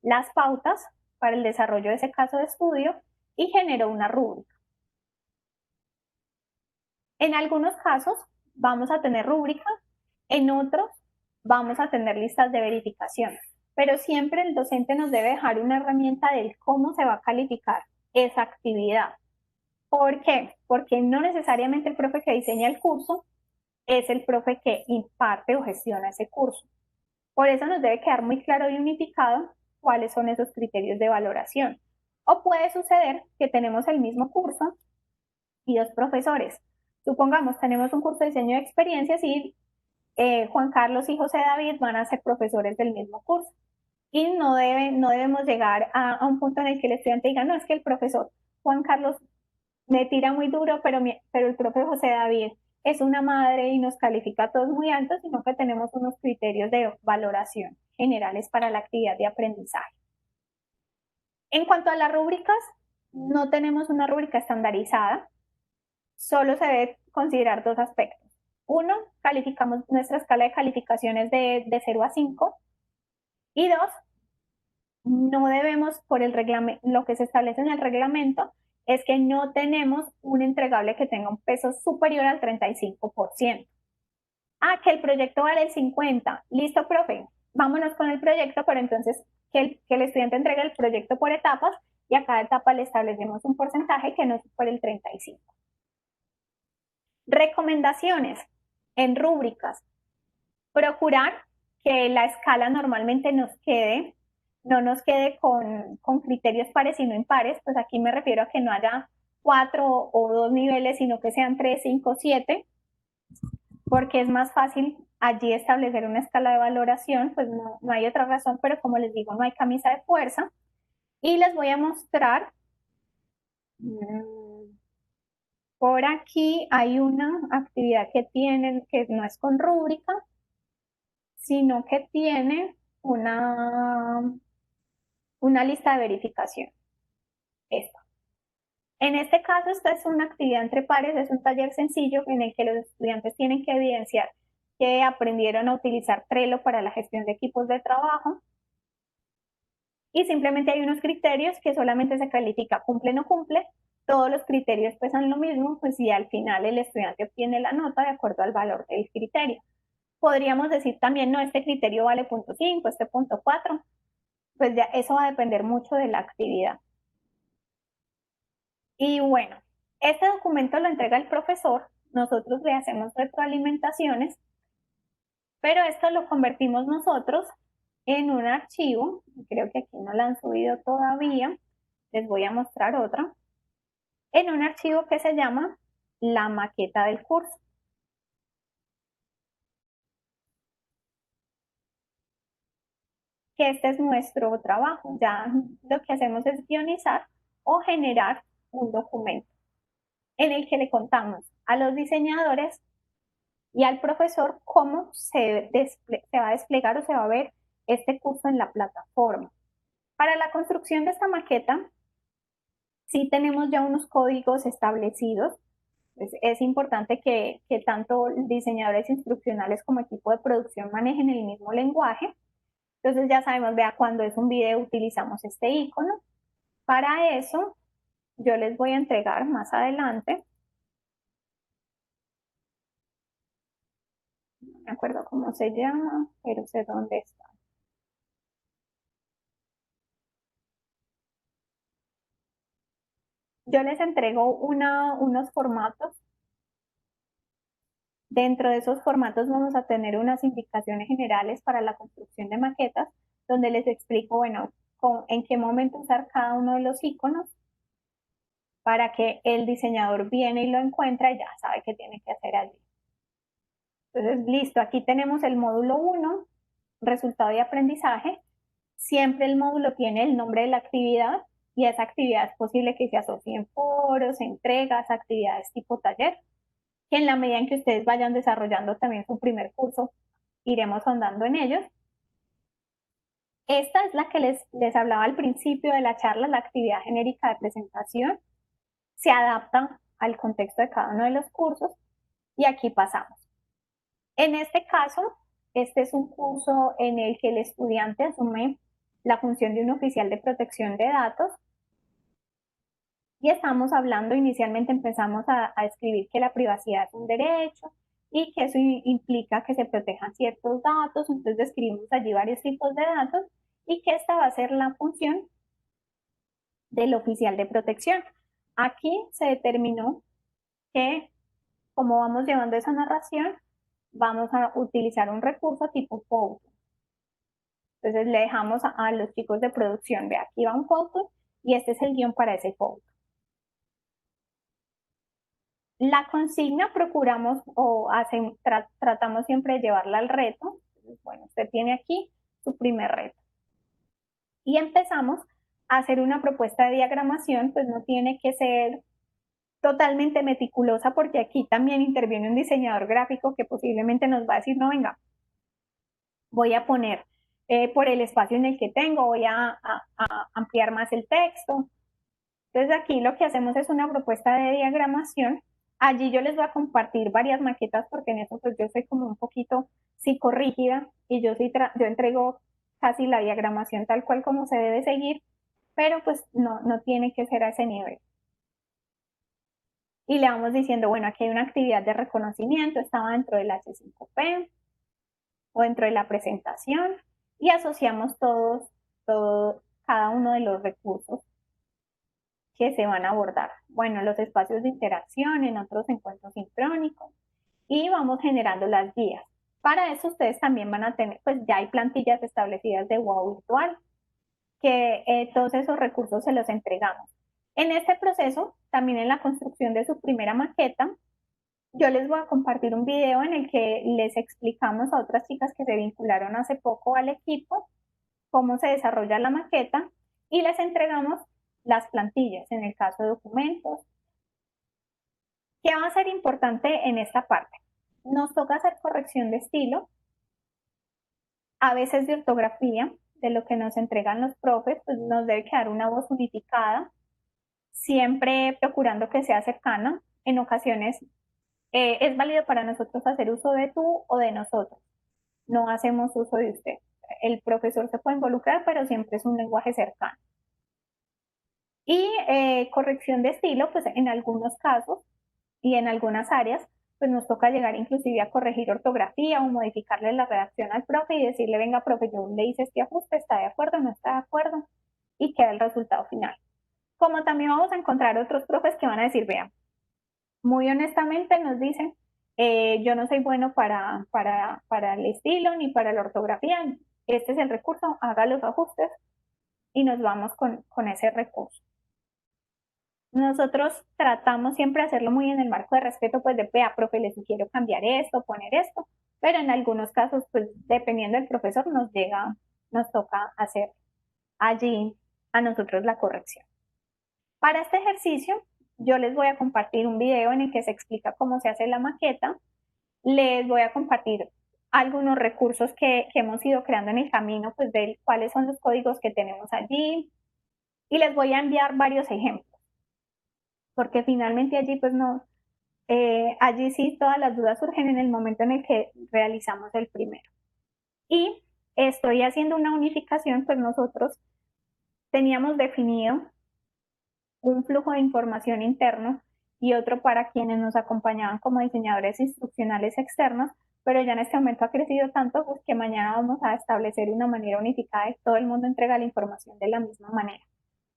las pautas para el desarrollo de ese caso de estudio y generó una rúbrica. En algunos casos vamos a tener rúbrica, en otros vamos a tener listas de verificación, pero siempre el docente nos debe dejar una herramienta del cómo se va a calificar esa actividad. ¿Por qué? Porque no necesariamente el profe que diseña el curso es el profe que imparte o gestiona ese curso. Por eso nos debe quedar muy claro y unificado cuáles son esos criterios de valoración. O puede suceder que tenemos el mismo curso y dos profesores. Supongamos, tenemos un curso de diseño de experiencias y Juan Carlos y José David van a ser profesores del mismo curso. Y no debemos llegar a un punto en el que el estudiante diga, no, es que el profesor Juan Carlos me tira muy duro, pero el profe José David es una madre y nos califica a todos muy altos, sino que tenemos unos criterios de valoración generales para la actividad de aprendizaje. En cuanto a las rúbricas, no tenemos una rúbrica estandarizada, solo se debe considerar dos aspectos. Uno, calificamos nuestra escala de calificaciones de 0 a 5. Y dos, no debemos, por el reglamento, lo que se establece en el reglamento, es que no tenemos un entregable que tenga un peso superior al 35%. Ah, que el proyecto vale el 50%. Listo, profe, vámonos con el proyecto, pero entonces que el estudiante entregue el proyecto por etapas y a cada etapa le establecemos un porcentaje que no supere el 35%. Recomendaciones en rúbricas. Procurar que la escala normalmente no nos quede con criterios pares sino impares, pues aquí me refiero a que no haya 4 o 2 niveles, sino que sean 3, 5, 7, porque es más fácil allí establecer una escala de valoración, pues no hay otra razón, pero como les digo, no hay camisa de fuerza. Y les voy a mostrar, por aquí hay una actividad que tienen, que no es con rúbrica, sino que tiene una lista de verificación. Esta. En este caso, esta es una actividad entre pares, es un taller sencillo en el que los estudiantes tienen que evidenciar que aprendieron a utilizar Trello para la gestión de equipos de trabajo. Y simplemente hay unos criterios que solamente se califica cumple o no cumple. Todos los criterios pesan lo mismo, pues si al final el estudiante obtiene la nota de acuerdo al valor del criterio. Podríamos decir también, no, este criterio vale 0.5, este 0.4, pues ya eso va a depender mucho de la actividad. Y bueno, este documento lo entrega el profesor, nosotros le hacemos retroalimentaciones, pero esto lo convertimos nosotros en un archivo, creo que aquí no lo han subido todavía, les voy a mostrar otra, en un archivo que se llama la maqueta del curso. Que este es nuestro trabajo, ya lo que hacemos es guionizar o generar un documento en el que le contamos a los diseñadores y al profesor cómo se va a desplegar o se va a ver este curso en la plataforma. Para la construcción de esta maqueta, sí tenemos ya unos códigos establecidos. Es importante que tanto diseñadores instruccionales como equipo de producción manejen el mismo lenguaje. Entonces ya sabemos, vea, cuando es un video utilizamos este icono. Para eso, yo les voy a entregar más adelante, no me acuerdo cómo se llama, pero sé dónde está. Yo les entrego unos formatos. Dentro de esos formatos vamos a tener unas indicaciones generales para la construcción de maquetas, donde les explico, bueno, en qué momento usar cada uno de los iconos para que el diseñador viene y lo encuentra y ya sabe qué tiene que hacer allí. Entonces, listo, aquí tenemos el módulo 1, resultado de aprendizaje. Siempre el módulo tiene el nombre de la actividad y esa actividad es posible que se asocie en foros, entregas, actividades tipo taller, que en la medida en que ustedes vayan desarrollando también su primer curso, iremos ahondando en ellos. Esta es la que les hablaba al principio de la charla, la actividad genérica de presentación. Se adapta al contexto de cada uno de los cursos y aquí pasamos. En este caso, este es un curso en el que el estudiante asume la función de un oficial de protección de datos y estamos hablando, inicialmente empezamos a escribir que la privacidad es un derecho y que eso implica que se protejan ciertos datos, entonces describimos allí varios tipos de datos y que esta va a ser la función del oficial de protección. Aquí se determinó que, como vamos llevando esa narración, vamos a utilizar un recurso tipo POUT. Entonces le dejamos a los chicos de producción, ve, aquí va un POUT y este es el guión para ese POUT. La consigna procuramos tratamos siempre de llevarla al reto. Entonces, bueno, usted tiene aquí su primer reto. Y empezamos a hacer una propuesta de diagramación, pues no tiene que ser totalmente meticulosa porque aquí también interviene un diseñador gráfico que posiblemente nos va a decir, no, venga, voy a poner por el espacio en el que tengo, voy a ampliar más el texto. Entonces aquí lo que hacemos es una propuesta de diagramación. Allí yo les voy a compartir varias maquetas porque en eso pues yo soy como un poquito psicorrígida y yo entrego casi la diagramación tal cual como se debe seguir, pero pues no tiene que ser a ese nivel. Y le vamos diciendo, bueno, aquí hay una actividad de reconocimiento, estaba dentro del H5P o dentro de la presentación y asociamos cada uno de los recursos que se van a abordar. Bueno, los espacios de interacción, en otros encuentros sincrónicos y vamos generando las guías. Para eso ustedes también van a tener, pues ya hay plantillas establecidas de WOW virtual, que todos esos recursos se los entregamos. En este proceso, también en la construcción de su primera maqueta, yo les voy a compartir un video en el que les explicamos a otras chicas que se vincularon hace poco al equipo cómo se desarrolla la maqueta y les entregamos las plantillas en el caso de documentos. ¿Qué va a ser importante en esta parte? Nos toca hacer corrección de estilo, a veces de ortografía, de lo que nos entregan los profes, pues nos debe quedar una voz unificada, siempre procurando que sea cercana. En ocasiones es válido para nosotros hacer uso de tú o de nosotros. No hacemos uso de usted. El profesor se puede involucrar, pero siempre es un lenguaje cercano. Y corrección de estilo, pues en algunos casos y en algunas áreas, pues nos toca llegar inclusive a corregir ortografía o modificarle la redacción al profe y decirle, venga, profe, yo le hice este ajuste, ¿está de acuerdo? ¿No está de acuerdo? Y queda el resultado final. Como también vamos a encontrar otros profes que van a decir, vean, muy honestamente nos dicen, yo no soy bueno para el estilo ni para la ortografía, este es el recurso, haga los ajustes y nos vamos con ese recurso. Nosotros tratamos siempre de hacerlo muy en el marco de respeto, pues de, vea, profe, le sugiero cambiar esto, poner esto, pero en algunos casos, pues dependiendo del profesor, nos toca hacer allí a nosotros la corrección. Para este ejercicio, yo les voy a compartir un video en el que se explica cómo se hace la maqueta. Les voy a compartir algunos recursos que hemos ido creando en el camino, pues de cuáles son los códigos que tenemos allí. Y les voy a enviar varios ejemplos, porque finalmente allí pues no, allí sí todas las dudas surgen en el momento en el que realizamos el primero. Y estoy haciendo una unificación, pues nosotros teníamos definido un flujo de información interno y otro para quienes nos acompañaban como diseñadores instruccionales externos, pero ya en este momento ha crecido tanto pues, que mañana vamos a establecer una manera unificada y todo el mundo entrega la información de la misma manera.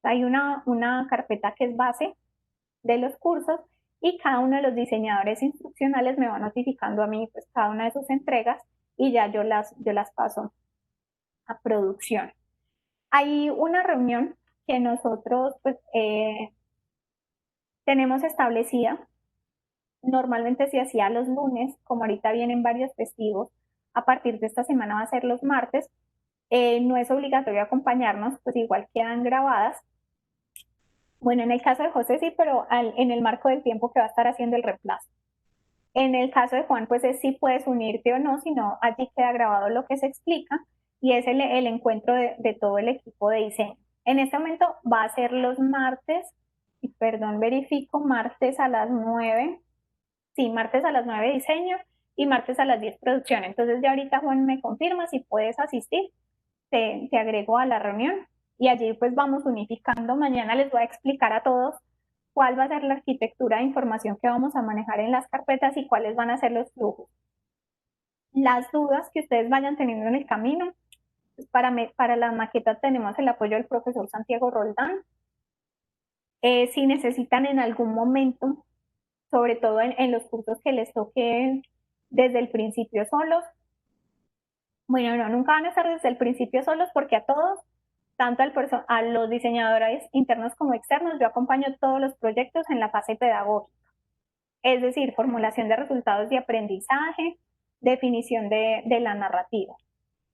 Hay una carpeta que es base de los cursos y cada uno de los diseñadores instruccionales me va notificando a mí pues cada una de sus entregas y ya yo las paso a producción. Hay una reunión que nosotros pues tenemos establecida, normalmente se hacía los lunes, como ahorita vienen varios festivos, a partir de esta semana va a ser los martes, no es obligatorio acompañarnos, pues igual quedan grabadas. Bueno, en el caso de José sí, pero en el marco del tiempo que va a estar haciendo el reemplazo. En el caso de Juan, pues es si puedes unirte o no, sino allí queda grabado lo que se explica y es el encuentro de todo el equipo de diseño. En este momento va a ser los martes, y perdón, verifico, martes a las 9, sí, martes a las 9 diseño y martes a las 10 producción. Entonces ya ahorita Juan me confirma si puedes asistir, te agrego a la reunión y allí pues vamos unificando. Mañana les voy a explicar a todos cuál va a ser la arquitectura de información que vamos a manejar en las carpetas y cuáles van a ser los flujos. Las dudas que ustedes vayan teniendo en el camino, pues para las maquetas tenemos el apoyo del profesor Santiago Roldán. Si necesitan en algún momento, sobre todo en los cursos que les toquen desde el principio solos, bueno, no, nunca van a estar desde el principio solos porque a todos, tanto a los diseñadores internos como externos, yo acompaño todos los proyectos en la fase pedagógica. Es decir, formulación de resultados de aprendizaje, definición de la narrativa.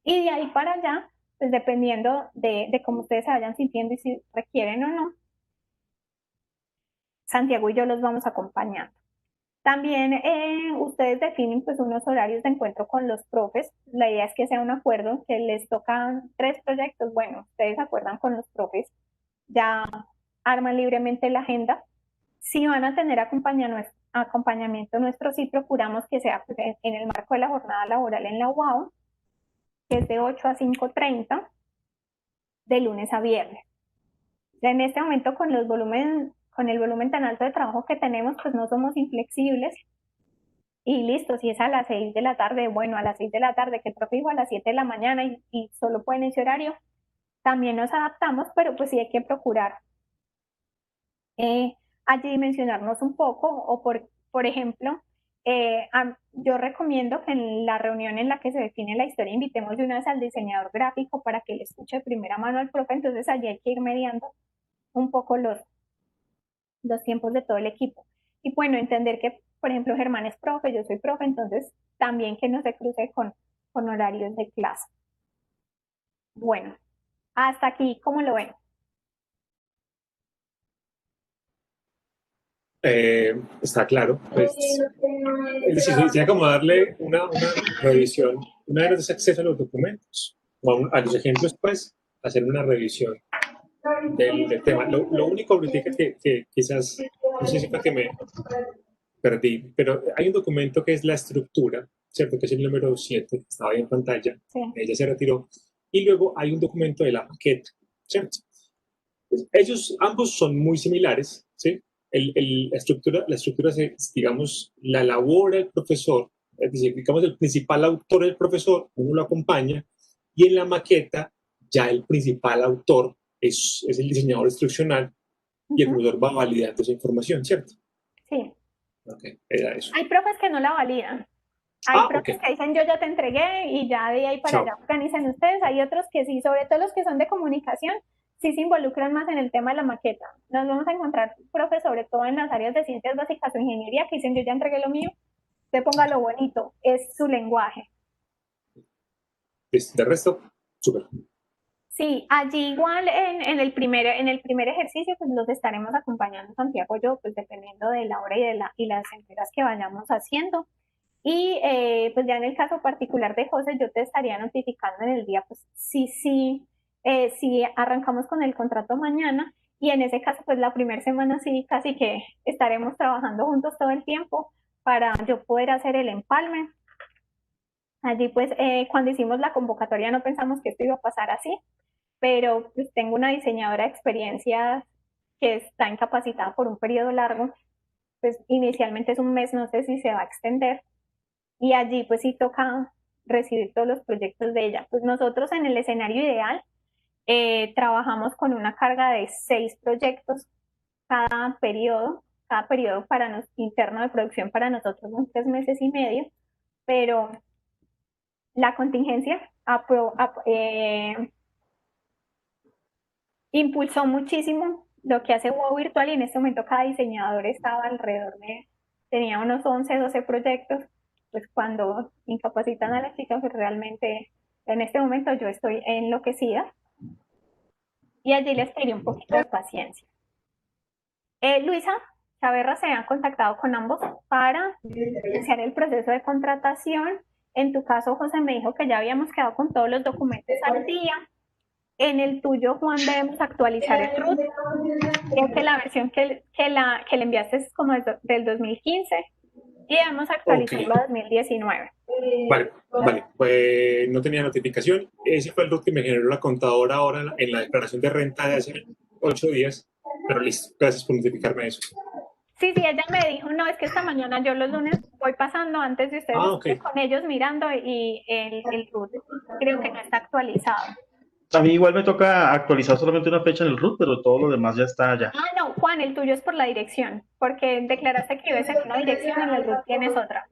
Y de ahí para allá, pues dependiendo de cómo ustedes se vayan sintiendo y si requieren o no, Santiago y yo los vamos acompañando. También ustedes definen pues unos horarios de encuentro con los profes. La idea es que sea un acuerdo, que les tocan 3 proyectos. Bueno, ustedes acuerdan con los profes ya arman libremente la agenda. Si van a tener acompañamiento nuestro, sí procuramos que sea pues, en el marco de la jornada laboral en la UAO, que es de 8 a 5:30, de lunes a viernes. En este momento, con el volumen tan alto de trabajo que tenemos, pues no somos inflexibles. Y listo, si es a las 6 de la tarde, bueno, a las 6 de la tarde, que el profe dijo a las 7 de la mañana y solo pueden ese horario, también nos adaptamos, pero pues sí hay que procurar allí dimensionarnos un poco, o por ejemplo, yo recomiendo que en la reunión en la que se define la historia invitemos de una vez al diseñador gráfico para que le escuche de primera mano al profe, entonces allí hay que ir mediando un poco los tiempos de todo el equipo. Y bueno, entender que, por ejemplo, Germán es profe, yo soy profe, entonces también que no se cruce con horarios de clase. Bueno, hasta aquí, ¿cómo lo ven? Está claro, pues, es decir, sería como darle una revisión, una vez acceso a los documentos, o a los ejemplos, pues, hacer una revisión del tema. Lo único ahorita que quizás, no sé si fue que me perdí, pero hay un documento que es la estructura, ¿cierto? Que es el número 7, que estaba ahí en pantalla, Sí. ella se retiró, y luego hay un documento de la maqueta, ¿cierto? Pues ellos ambos son muy similares, ¿sí? La estructura es, digamos, la elabora el profesor, es decir, digamos, el principal autor es el profesor, uno lo acompaña, y en la maqueta ya el principal autor es el diseñador instruccional y el profesor va validando esa información, ¿cierto? Sí. Ok, era eso. Hay profes que no la validan. Hay profes que dicen yo ya te entregué y ya de ahí para allá organicen ustedes. Hay otros que sí, sobre todo los que son de comunicación, sí se involucran más en el tema de la maqueta. Nos vamos a encontrar profes, sobre todo en las áreas de ciencias básicas o ingeniería, que dicen yo ya entregué lo mío, usted ponga lo bonito, es su lenguaje. De resto, súper. Sí, allí igual en el primer ejercicio pues los estaremos acompañando Santiago y yo, pues dependiendo de la hora y las entregas que vayamos haciendo. Y pues ya en el caso particular de José, yo te estaría notificando en el día, pues sí, si arrancamos con el contrato mañana, y en ese caso, pues la primera semana sí, casi que estaremos trabajando juntos todo el tiempo para yo poder hacer el empalme. Allí pues cuando hicimos la convocatoria no pensamos que esto iba a pasar así, pero pues tengo una diseñadora de experiencias que está incapacitada por un periodo largo, pues inicialmente es un mes, no sé si se va a extender, y allí pues sí toca recibir todos los proyectos de ella. Pues nosotros en el escenario ideal trabajamos con una carga de 6 proyectos cada periodo para interno de producción para nosotros son 3 meses y medio, pero la contingencia impulsó muchísimo lo que hace WOW Virtual, y en este momento cada diseñador estaba tenía unos 11, 12 proyectos, pues cuando incapacitan a la chica, pues realmente en este momento yo estoy enloquecida, y allí les pedí un poquito de paciencia. Luisa Chaverra se ha contactado con ambos para iniciar el proceso de contratación. En tu caso, José me dijo que ya habíamos quedado con todos los documentos al día. En el tuyo, Juan, debemos actualizar el RUT. Creo que la versión que le enviaste es como del 2015 y debemos actualizarlo a 2019. Vale, pues no tenía notificación. Ese fue el RUT que me generó la contadora ahora en la declaración de renta de hace 8 días, pero listo, gracias por notificarme eso. Sí, ella me dijo, no, es que esta mañana yo los lunes voy pasando antes de ustedes con ellos mirando, y el RUT creo que no está actualizado. A mí igual me toca actualizar solamente una fecha en el RUT, pero todo lo demás ya está allá. Ah, no, Juan, el tuyo es por la dirección, porque declaraste que vives en una dirección, en el RUT tienes otra.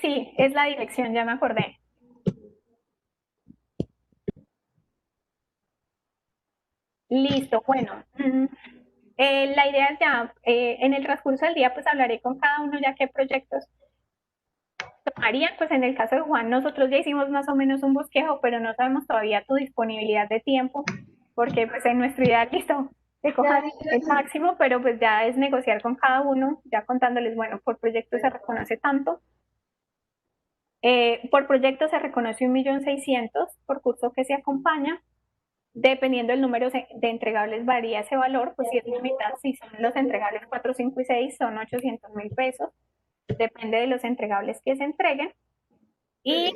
Sí, es la dirección, ya me acordé. Listo, bueno. La idea es ya, en el transcurso del día, pues hablaré con cada uno ya qué proyectos tomarían. Pues en el caso de Juan, nosotros ya hicimos más o menos un bosquejo, pero no sabemos todavía tu disponibilidad de tiempo, porque pues en nuestro ideal, listo, te cojas el máximo, pero pues ya es negociar con cada uno, ya contándoles, bueno, por proyecto se reconoce tanto. Por proyecto se reconoce 1.600.000 por curso que se acompaña. Dependiendo del número de entregables varía ese valor, pues si es limitado, si son los entregables 4, 5 y 6 son 800.000 pesos, depende de los entregables que se entreguen. Y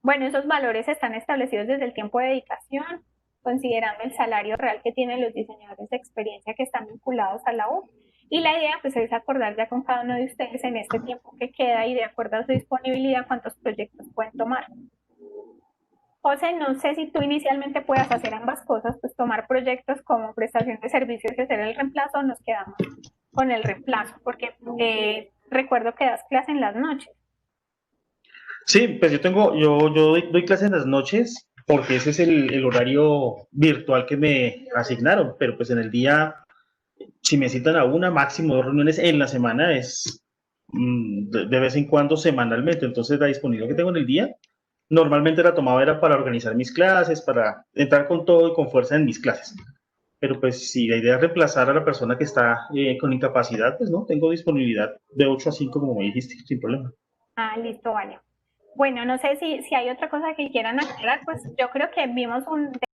bueno, esos valores están establecidos desde el tiempo de dedicación, considerando el salario real que tienen los diseñadores de experiencia que están vinculados a la U. Y la idea pues es acordar ya con cada uno de ustedes en este tiempo que queda y de acuerdo a su disponibilidad cuántos proyectos pueden tomar. José, no sé si tú inicialmente puedas hacer ambas cosas, pues tomar proyectos como prestación de servicios y hacer el reemplazo, o nos quedamos con el reemplazo, porque recuerdo que das clase en las noches. Sí, pues yo doy clases en las noches porque ese es el horario virtual que me asignaron, pero pues en el día, si me citan a una, máximo 2 reuniones en la semana, es de vez en cuando semanalmente, entonces la disponibilidad que tengo en el día, normalmente la tomaba era para organizar mis clases, para entrar con todo y con fuerza en mis clases. Pero pues si la idea es reemplazar a la persona que está con incapacidad, pues no, tengo disponibilidad de 8 a 5 como me dijiste, sin problema. Ah, listo, vale. Bueno, no sé si hay otra cosa que quieran aclarar, pues yo creo que vimos un